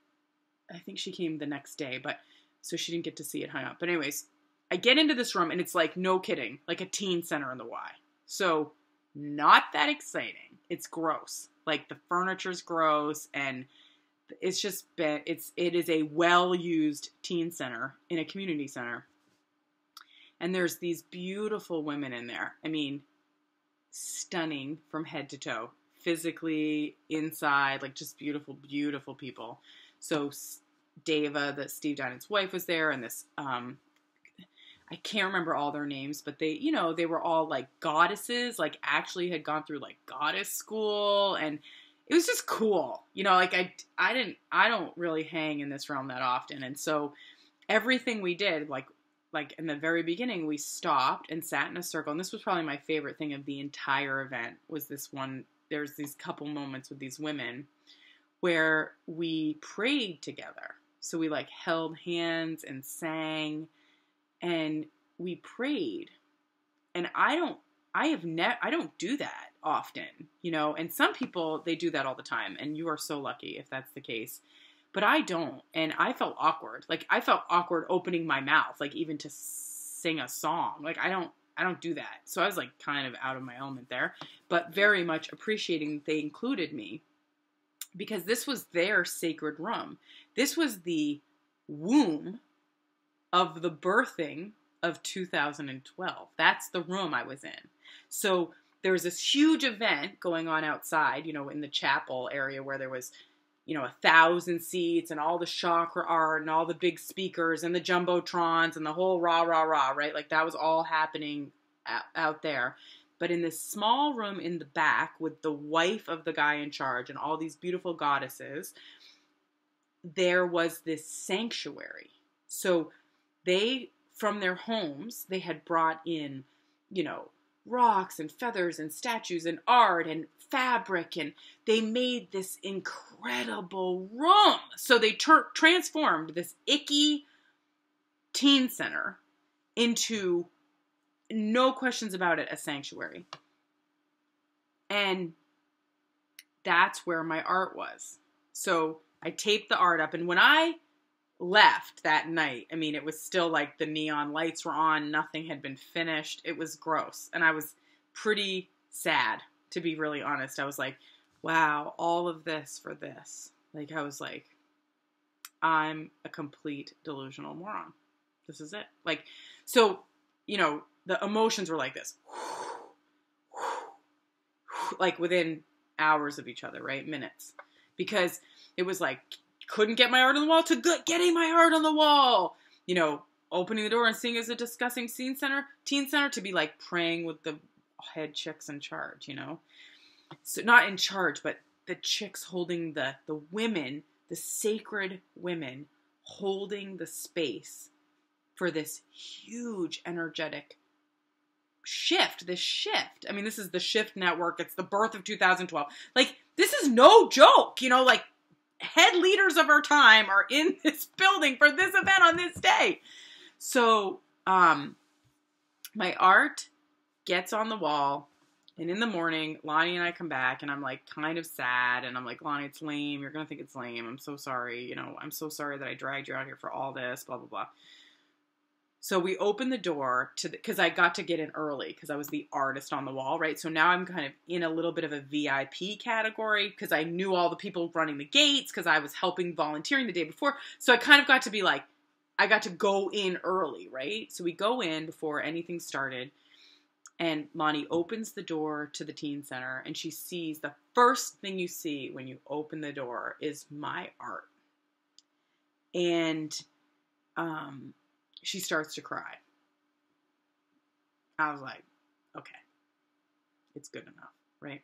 S1: I think she came the next day, but so she didn't get to see it hung up. But anyways, I get into this room and it's like, no kidding, like a teen center in the Y. So not that exciting. It's gross. Like, the furniture's gross, and it's just been, it is a well-used teen center in a community center. And there's these beautiful women in there. I mean, stunning from head to toe, physically, inside, like just beautiful, beautiful people. So Dava, the Steve Dinan's wife, was there, and this, I can't remember all their names, but they, you know, they were all like goddesses, like actually had gone through like goddess school, and it was just cool. You know, like I don't really hang in this realm that often. And so everything we did, like like in the very beginning, we stopped and sat in a circle. And this was probably my favorite thing of the entire event, was this one. There's these couple moments with these women where we prayed together. So we like held hands and sang and we prayed. And I don't do that often, you know, and some people, they do that all the time, and you are so lucky if that's the case. But I don't, and I felt awkward. Like, I felt awkward opening my mouth, like, even to sing a song. Like, I don't do that. So I was, like, kind of out of my element there, but very much appreciating that they included me, because this was their sacred room. This was the womb of the birthing of 2012. That's the room I was in. So there was this huge event going on outside, you know, in the chapel area where there was, you know, 1,000 seats and all the chakra art and all the big speakers and the jumbotrons and the whole rah, rah, rah, right? Like, that was all happening out there. But in this small room in the back with the wife of the guy in charge and all these beautiful goddesses, there was this sanctuary. So they, from their homes, they had brought in, you know, rocks and feathers and statues and art and fabric, and they made this incredible room. So they transformed this icky teen center into, no questions about it, a sanctuary. And that's where my art was. So I taped the art up, and when I left that night, I mean, it was still like the neon lights were on, nothing had been finished. It was gross. And I was pretty sad, to be really honest. I was like, wow, all of this for this. Like, I was like, I'm a complete delusional moron. This is it. Like, so, you know, the emotions were like this. Like within hours of each other, right? Minutes. Because it was like, couldn't get my art on the wall to getting my art on the wall. You know, opening the door and seeing as a discussing teen center to be like praying with the head chicks in charge, you know? So not in charge, but the chicks holding the women, the sacred women holding the space for this huge energetic shift, this shift. I mean, this is the Shift Network. It's the birth of 2012. Like, this is no joke, you know, like, head leaders of our time are in this building for this event on this day. So, my art gets on the wall, and in the morning, Lonnie and I come back, and I'm like kind of sad, and I'm like, Lonnie, it's lame. You're going to think it's lame. I'm so sorry. You know, I'm so sorry that I dragged you out here for all this, blah, blah, blah. So we open the door because I got to get in early because I was the artist on the wall, right? So now I'm kind of in a little bit of a VIP category because I knew all the people running the gates because I was helping volunteering the day before. So I kind of got to be like, I got to go in early, right? So we go in before anything started, and Lonnie opens the door to the teen center, and she sees, the first thing you see when you open the door is my art. And, she starts to cry. I was like, okay, it's good enough, right?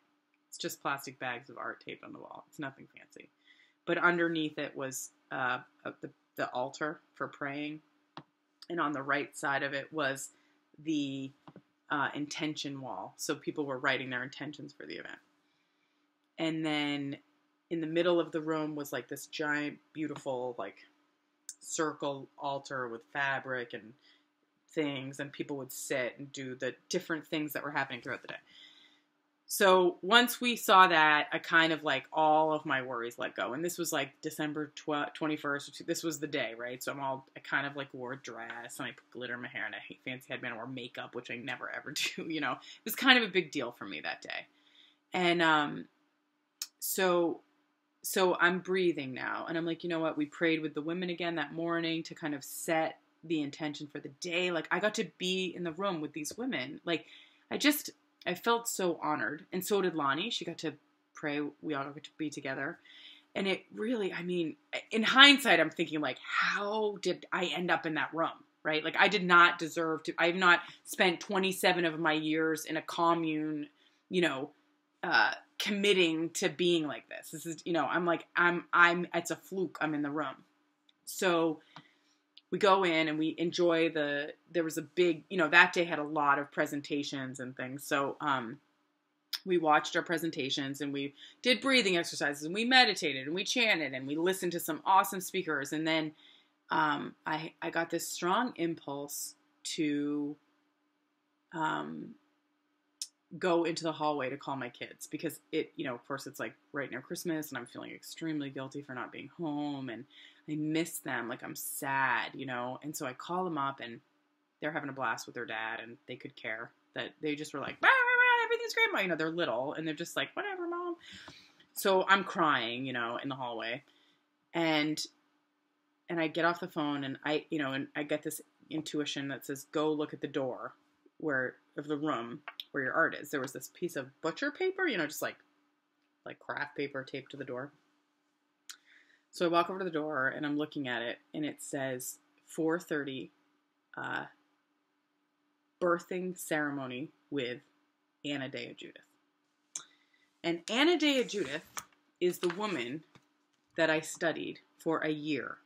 S1: It's just plastic bags of art taped on the wall. It's nothing fancy. But underneath it was the altar for praying. And on the right side of it was the intention wall. So people were writing their intentions for the event. And then in the middle of the room was like this giant, beautiful, like, circle altar with fabric and things, and people would sit and do the different things that were happening throughout the day. So once we saw that, I kind of like all of my worries let go. And this was like December 21st. This was the day, right? So I kind of like wore a dress, and I put glitter in my hair, and I hate fancy headband, or makeup, which I never ever do, you know. It was kind of a big deal for me that day. And so I'm breathing now, and I'm like, you know what? We prayed with the women again that morning to kind of set the intention for the day. Like, I got to be in the room with these women. Like, I felt so honored, and so did Lonnie. She got to pray. We all got to be together. And it really, I mean, in hindsight, I'm thinking, like, how did I end up in that room, right? Like, I did not deserve to. I have not spent 27 of my years in a commune, you know, committing to being like this. This is, you know, I'm like, it's a fluke. I'm in the room. So we go in and we enjoy there was a big, that day had a lot of presentations and things. So, we watched our presentations and we did breathing exercises and we meditated and we chanted and we listened to some awesome speakers. And then, I got this strong impulse to, go into the hallway to call my kids because of course it's like right near Christmas and I'm feeling extremely guilty for not being home and I miss them. Like I'm sad, and so I call them up and they're having a blast with their dad and they could care that they just were like, bah, bah, bah, everything's great, Mom. They're little and they're just like, whatever, Mom. So I'm crying, in the hallway and I get off the phone and and I get this intuition that says, go look at the door of the room where your art is. There was this piece of butcher paper, just like craft paper taped to the door. So I walk over to the door and I'm looking at it and it says 4:30 birthing ceremony with Anna Dea Judith. And Anna Dea Judith is the woman that I studied for a year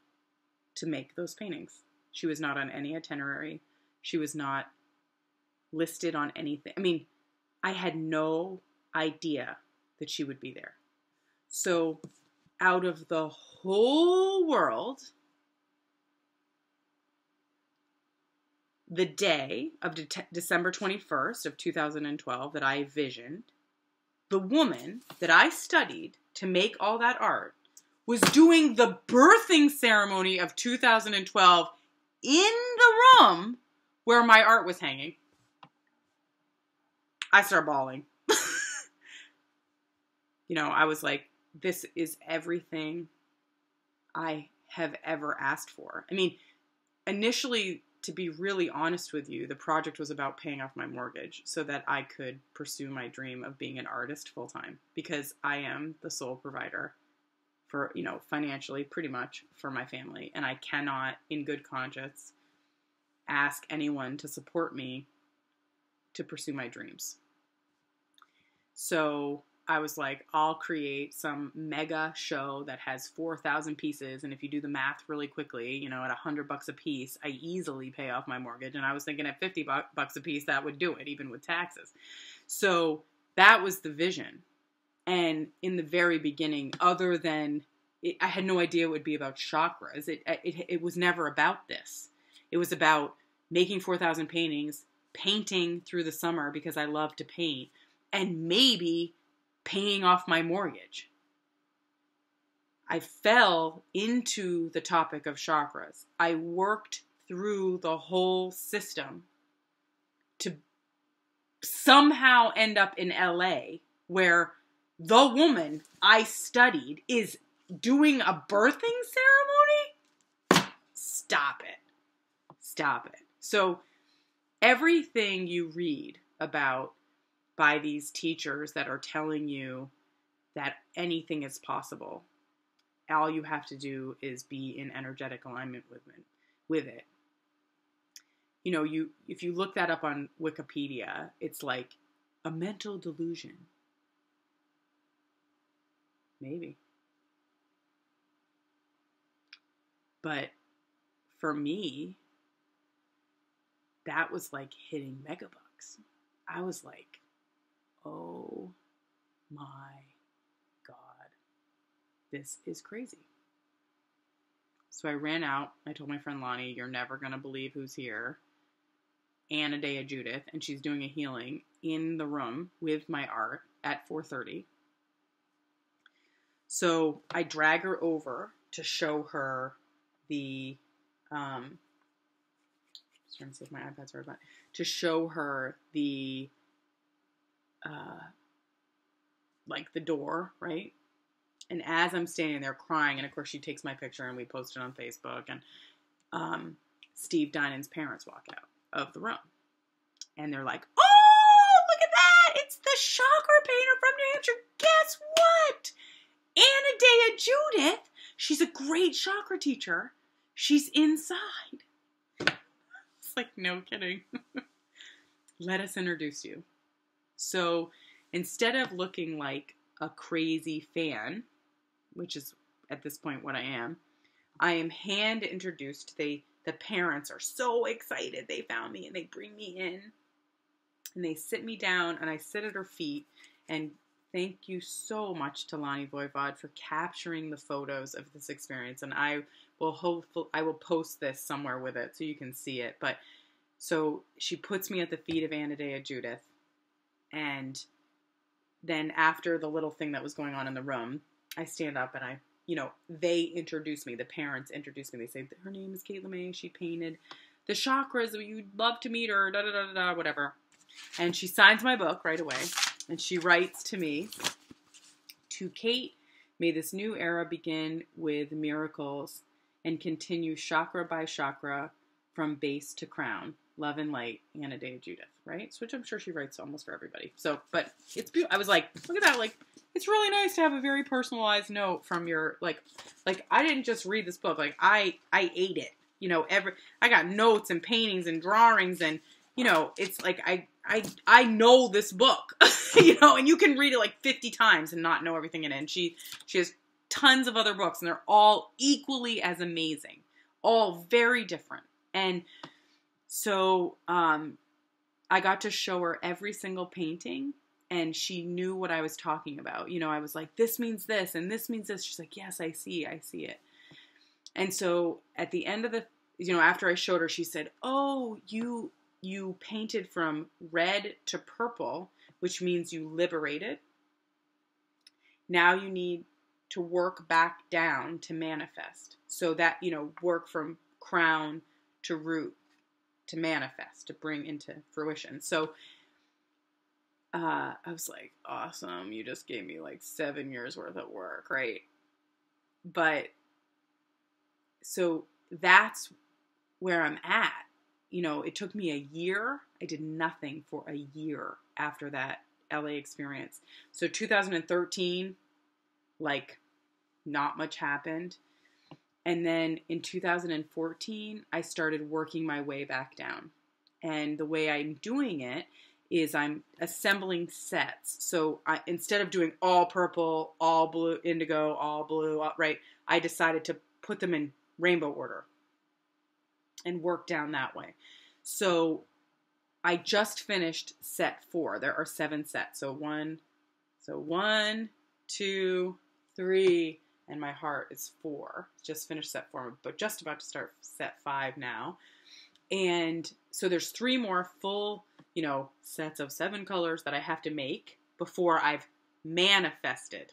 S1: to make those paintings. She was not on any itinerary. She was not listed on anything. I mean, I had no idea that she would be there. So out of the whole world, the day of December 21st of 2012 that I visioned, the woman that I studied to make all that art was doing the birthing ceremony of 2012 in the room where my art was hanging. I started bawling. I was like, this is everything I have ever asked for. I mean, initially, to be really honest with you, the project was about paying off my mortgage so that I could pursue my dream of being an artist full time because I am the sole provider for, financially pretty much for my family. And I cannot in good conscience ask anyone to support me to pursue my dreams. So I was like, I'll create some mega show that has 4,000 pieces. And if you do the math really quickly, at $100 a piece, I easily pay off my mortgage. And I was thinking at $50 a piece, that would do it, even with taxes. So that was the vision. And in the very beginning, other than, I had no idea it would be about chakras. It was never about this. It was about making 4,000 paintings, painting through the summer because I love to paint, and maybe paying off my mortgage. I fell into the topic of chakras. I worked through the whole system to somehow end up in LA where the woman I studied is doing a birthing ceremony? Stop it. Stop it. So everything you read about by these teachers that are telling you that anything is possible, all you have to do is be in energetic alignment with it. If you look that up on Wikipedia, it's like a mental delusion. Maybe. But for me, that was like hitting megabucks. I was like, oh my God, this is crazy. So I ran out. I told my friend Lonnie, you're never going to believe who's here. Anna Dea Judith, and she's doing a healing in the room with my art at 4:30. So I drag her over to show her the, just trying to see if my iPad's right, to show her the, like the door, right? And as I'm standing there crying, and of course she takes my picture and we post it on Facebook, and Steve Dinan's parents walk out of the room. And they're like, oh, look at that! It's the chakra painter from New Hampshire. Guess what? Anna Dea Judith, she's a great chakra teacher. She's inside. It's like, no kidding. Let us introduce you. So instead of looking like a crazy fan, which is at this point what I am hand introduced. They the parents are so excited they found me, and they bring me in and they sit me down, and I sit at her feet. And thank you so much to Lonnie Voivod for capturing the photos of this experience. And I will post this somewhere with it so you can see it. But so she puts me at the feet of Anadea Judith. And then after the little thing that was going on in the room, I stand up and they introduce me. The parents introduce me. They say, her name is Kate Lemay. She painted the chakras. You'd love to meet her, whatever. And she signs my book right away. And she writes to me, to Kate, may this new era begin with miracles and continue chakra by chakra from base to crown. Love and light, Anadea Judith, right? So, which I'm sure she writes almost for everybody. So, but it's beautiful. I was like, look at that. Like, it's really nice to have a very personalized note from your, like I didn't just read this book. Like, I ate it. I got notes and paintings and drawings, and, it's like, I know this book, and you can read it like 50 times and not know everything in it. And she has tons of other books, and they're all equally as amazing, all very different. And so, I got to show her every single painting, and she knew what I was talking about. I was like, this means this, and this means this. She's like, yes, I see it. And so at the end of the, after I showed her, she said, oh, you painted from red to purple, which means you liberated. Now you need to work back down to manifest. So that, work from crown to root to manifest, to bring into fruition. So I was like, awesome. You just gave me like 7 years worth of work, right? But so that's where I'm at. It took me a year. I did nothing for a year after that LA experience. So 2013, like, not much happened. And then in 2014, I started working my way back down. And the way I'm doing it is I'm assembling sets. So instead of doing all purple, all blue, indigo, all blue, right, I decided to put them in rainbow order and work down that way. So I just finished set 4. There are 7 sets. So 1, 2, 3, and my heart is 4. Just finished set 4, but just about to start set 5 now. And so there's 3 more full, sets of 7 colors that I have to make before I've manifested.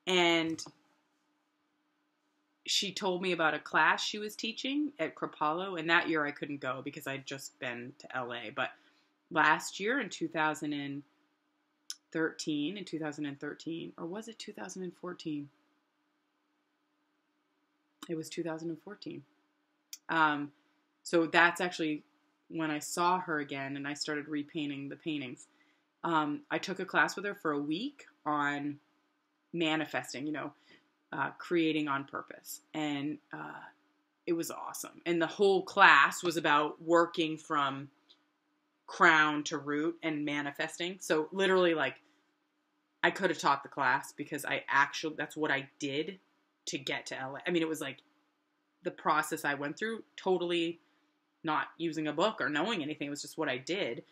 S1: And she told me about a class she was teaching at Kripalu, and that year I couldn't go because I'd just been to LA. But last year in 2013, or was it 2014? It was 2014. So that's actually when I saw her again and I started repainting the paintings. I took a class with her for a week on manifesting, creating on purpose. And it was awesome. And the whole class was about working from crown to root and manifesting. So literally, like, I could have taught the class because that's what I did to get to LA. I mean, it was like the process I went through, totally not using a book or knowing anything. It was just what I did.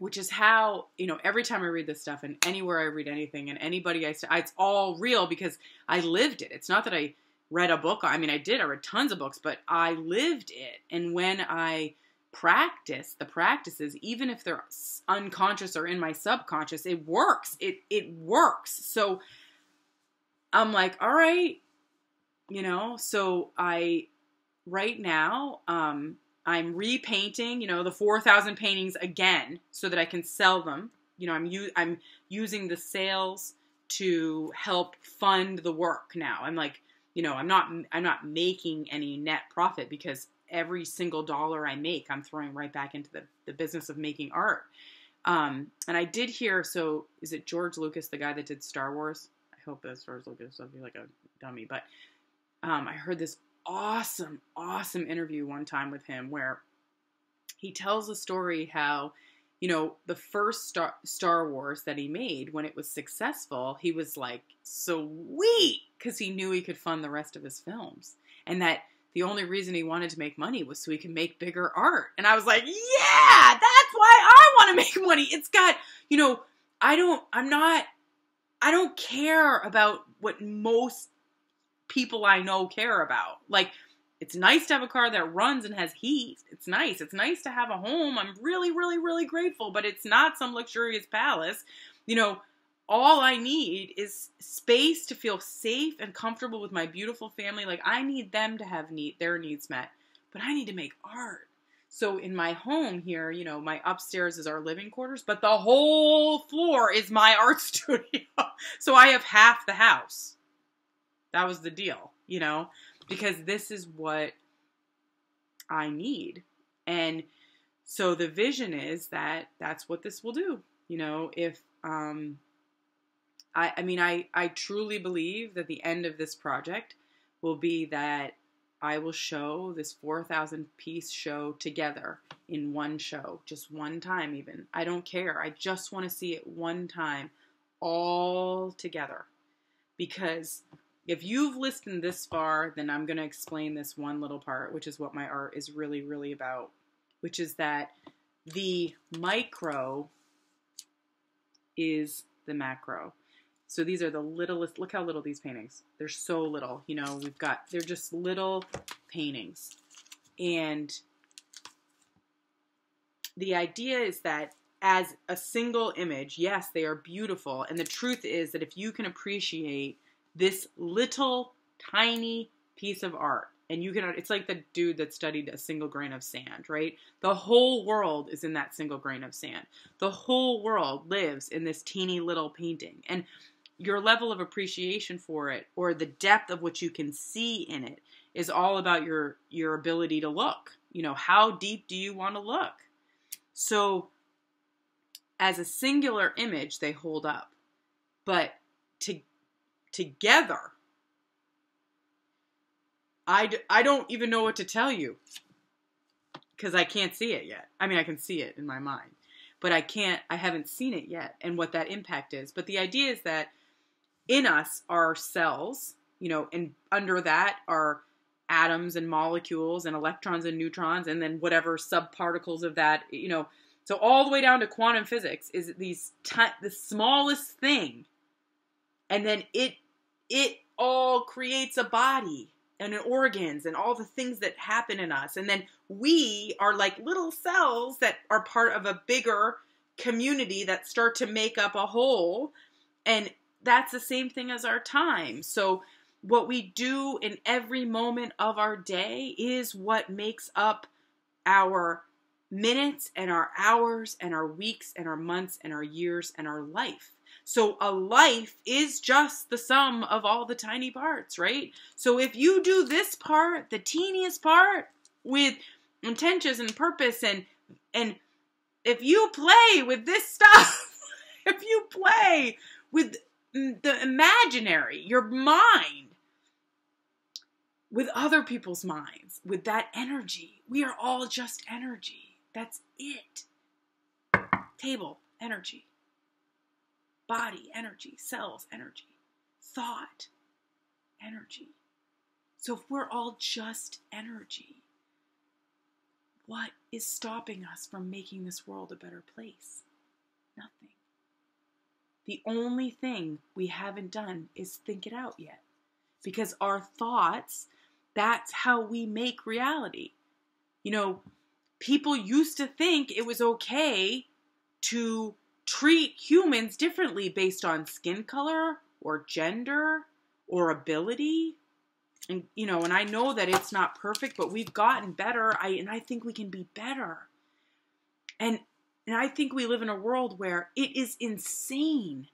S1: Which is how, every time I read this stuff and anywhere I read anything and anybody it's all real because I lived it. It's not that I read a book. I mean, I read tons of books, but I lived it. And when I practice the practices, even if they're unconscious or in my subconscious, it works. It works. So I'm like, all right, so right now, I'm repainting, the 4,000 paintings again so that I can sell them. I'm using the sales to help fund the work now. I'm like, I'm not making any net profit because every single dollar I make, I'm throwing right back into the business of making art. And I did hear, so is it George Lucas, the guy that did Star Wars? I hope that's George Lucas. I'll be like a dummy. But I heard this awesome interview one time with him where he tells a story how you know, the first Star Wars that he made, when it was successful, he was like, sweet, because he knew he could fund the rest of his films. And that the only reason he wanted to make money was so he could make bigger art. And I was like, yeah, that's why I want to make money. It's got, you know, I don't care about what most people I know care about. Like, it's nice to have a car that runs and has heat. It's nice. It's nice to have a home. I'm really, really, really grateful, but it's not some luxurious palace. You know, all I need is space to feel safe and comfortable with my beautiful family. Like, I need them to have their needs met, but I need to make art. So in my home here, you know, my upstairs is our living quarters, but the whole floor is my art studio. So I have half the house. That was the deal, you know, because this is what I need. And so the vision is that that's what this will do. You know, if, I truly believe that the end of this project will be that I will show this 4,000 piece show together in one show, just one time even. I don't care. I just want to see it one time, all together. Because if you've listened this far, then I'm going to explain this one little part, which is what my art is really, really about, which is that the micro is the macro. So these are the littlest, look how little these paintings, they're so little, you know, they're just little paintings. And the idea is that as a single image, yes, they are beautiful. And the truth is that if you can appreciate this little tiny piece of art, and you can, it's like the dude that studied a single grain of sand, right? The whole world is in that single grain of sand. The whole world lives in this teeny little painting. And your level of appreciation for it, or the depth of what you can see in it, is all about your ability to look. You know, how deep do you want to look? So as a singular image, they hold up. But together, I don't even know what to tell you, because I can't see it yet. I mean, I can see it in my mind, but I haven't seen it yet, and what that impact is. But the idea is that in us are cells, you know, and under that are atoms and molecules and electrons and neutrons, and then whatever subparticles of that, you know. So all the way down to quantum physics is the smallest thing. And then it all creates a body and organs and all the things that happen in us. And then we are like little cells that are part of a bigger community that start to make up a whole. And that's the same thing as our time. So what we do in every moment of our day is what makes up our minutes and our hours and our weeks and our months and our years and our life. So a life is just the sum of all the tiny parts, right? So if you do this part, the teeniest part, with intentions and purpose, and if you play with this stuff, if you play with the imaginary, your mind, with other people's minds, with that energy, we are all just energy. That's it. Table, energy. Body, energy. Cells, energy. Thought, energy. So if we're all just energy, what is stopping us from making this world a better place? Nothing. The only thing we haven't done is think it out yet. Because our thoughts, that's how we make reality. You know, people used to think it was okay to treat humans differently based on skin color or gender or ability. And, you know, and I know that it's not perfect, but we've gotten better. And I think we can be better. And I think we live in a world where it is insane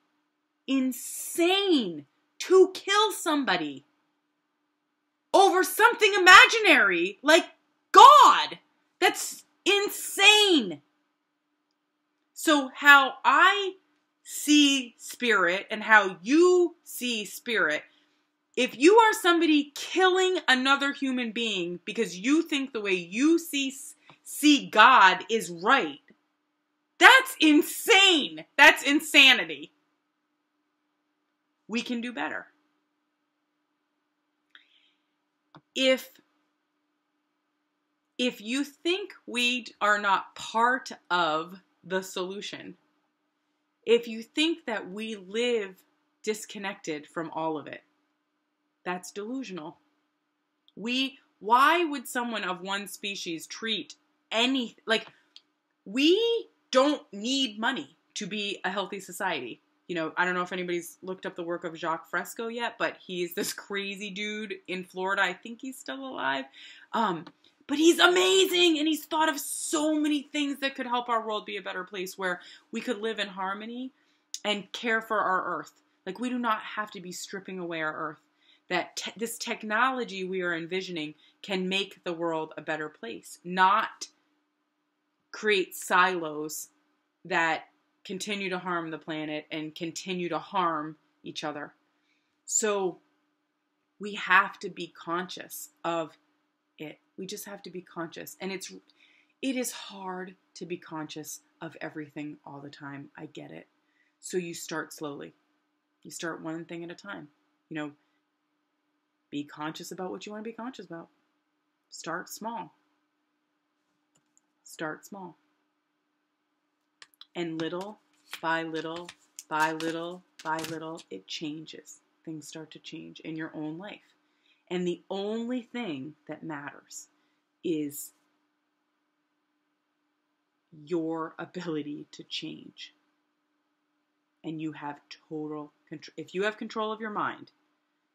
S1: to kill somebody over something imaginary like God. That's insane. So how I see spirit and how you see spirit, if you are somebody killing another human being because you think the way you see God is right, That's insane. That's insanity. We can do better. If you think we are not part of the solution, if you think that we live disconnected from all of it, that's delusional. Why would someone of one species treat any, like, we don't need money to be a healthy society. You know, I don't know if anybody's looked up the work of Jacques Fresco yet, but he's this crazy dude in Florida. I think he's still alive. But he's amazing, and he's thought of so many things that could help our world be a better place where we could live in harmony and care for our earth. Like, we do not have to be stripping away our earth. That this technology we are envisioning can make the world a better place, not create silos that continue to harm the planet and continue to harm each other. So we have to be conscious of it. We just have to be conscious. And it is hard to be conscious of everything all the time. I get it. So you start slowly. You start one thing at a time. You know, be conscious about what you want to be conscious about. Start small. Start small. And little by little, by little, by little, it changes. Things start to change in your own life. And the only thing that matters is your ability to change. And you have total control. If you have control of your mind,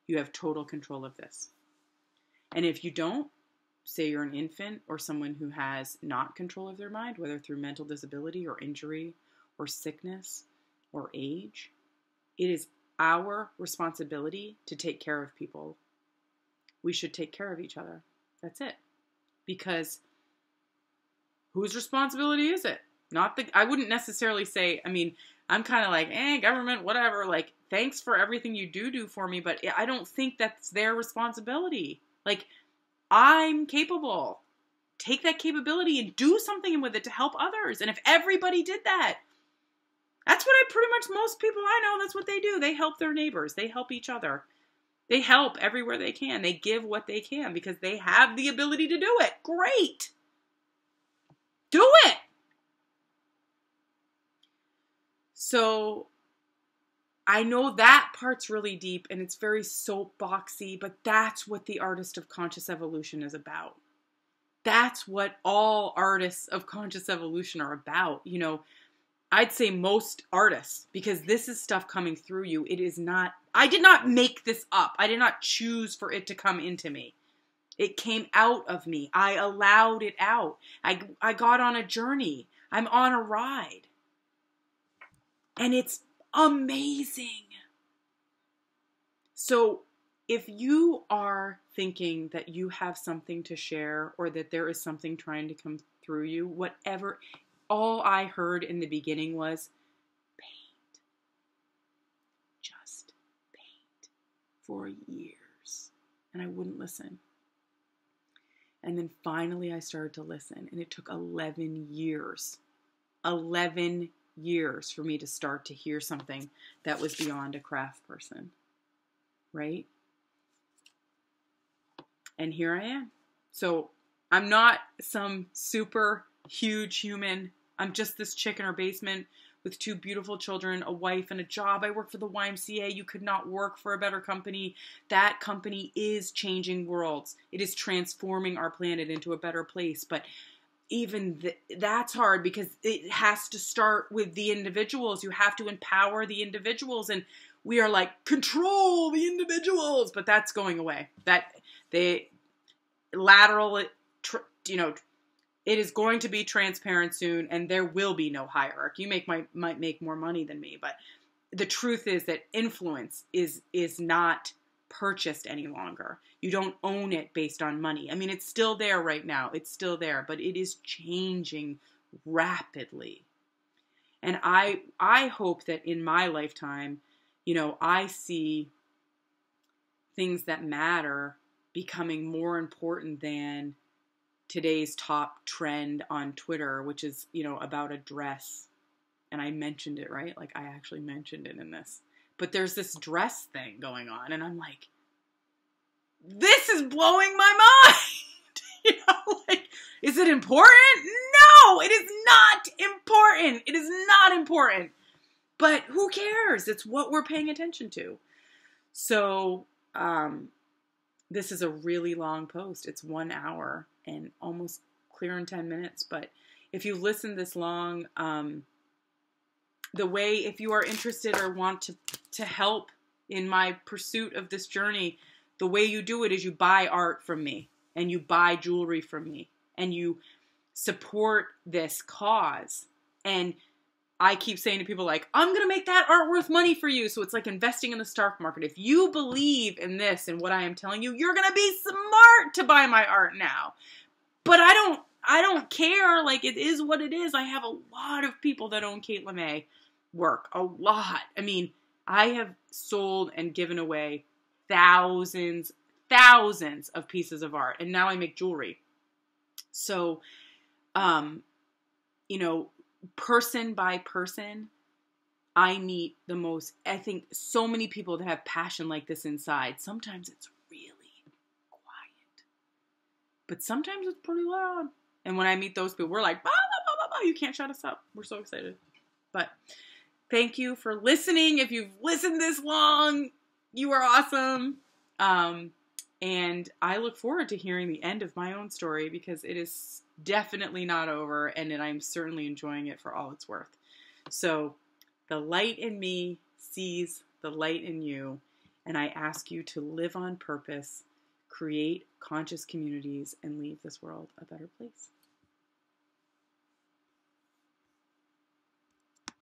S1: you have total control of this. And if you don't, say you're an infant or someone who has not control of their mind, whether through mental disability or injury or sickness or age, it is our responsibility to take care of people. We should take care of each other. That's it. Because whose responsibility is it? I wouldn't necessarily say, I mean, I'm kind of like, government, whatever. Like, thanks for everything you do for me, but I don't think that's their responsibility. Like, I'm capable. Take that capability and do something with it to help others. And if everybody did that, that's what pretty much most people I know, that's what they do. They help their neighbors. They help each other. They help everywhere they can. They give what they can because they have the ability to do it. Great. Do it. So I know that part's really deep and it's very soapboxy, but that's what the artist of conscious evolution is about. That's what all artists of conscious evolution are about. You know, I'd say most artists, because this is stuff coming through you. It is not, I did not make this up. I did not choose for it to come into me. It came out of me. I allowed it out. I got on a journey. I'm on a ride. And it's amazing. So if you are thinking that you have something to share or that there is something trying to come through you, whatever, all I heard in the beginning was paint. Just paint for years. And I wouldn't listen. And then finally I started to listen. And it took 11 years. 11 years for me to start to hear something that was beyond a craft person. Right? And here I am. So I'm not some super huge human. I'm just this chick in her basement with 2 beautiful children, a wife, and a job. I work for the YMCA. You could not work for a better company. That company is changing worlds. It is transforming our planet into a better place. But even that's hard because it has to start with the individuals. You have to empower the individuals. And we are like, control the individuals. But that's going away. It is going to be transparent soon, and there will be no hierarchy. You might make more money than me, but the truth is that influence is not purchased any longer. You don't own it based on money. I mean, it's still there right now. It's still there, but it is changing rapidly. And I hope that in my lifetime, I see things that matter becoming more important than today's top trend on Twitter, which is, about a dress And I mentioned it, right? Like, I actually mentioned it in this. But there's this dress thing going on, and I'm like, this is blowing my mind. You know, like, is it important? No, it is not important. It is not important. But who cares? It's what we're paying attention to. So, this is a really long post. It's 1 hour and almost clear in 10 minutes. But if you listen this long, the way, if you are interested or want to help in my pursuit of this journey, the way you do it is you buy art from me and you buy jewelry from me and you support this cause. And I keep saying to people like, I'm going to make that art worth money for you. So it's like investing in the stock market. If you believe in this and what I am telling you, you're going to be smart to buy my art now. But I don't care. Like, it is what it is. I have a lot of people that own Kate Lemay work. A lot. I mean, I have sold and given away thousands of pieces of art. And now I make jewelry. So, you know, person by person, I meet the most, I think, so many people that have passion like this inside. Sometimes it's really quiet, but sometimes it's pretty loud. And when I meet those people, we're like, bah, bah, bah, bah, bah, you can't shut us up. We're so excited. But thank you for listening. If you've listened this long, you are awesome. And I look forward to hearing the end of my own story, because it is definitely not over, and I'm certainly enjoying it for all it's worth. So the light in me sees the light in you, and I ask you to live on purpose, create conscious communities, and leave this world a better place.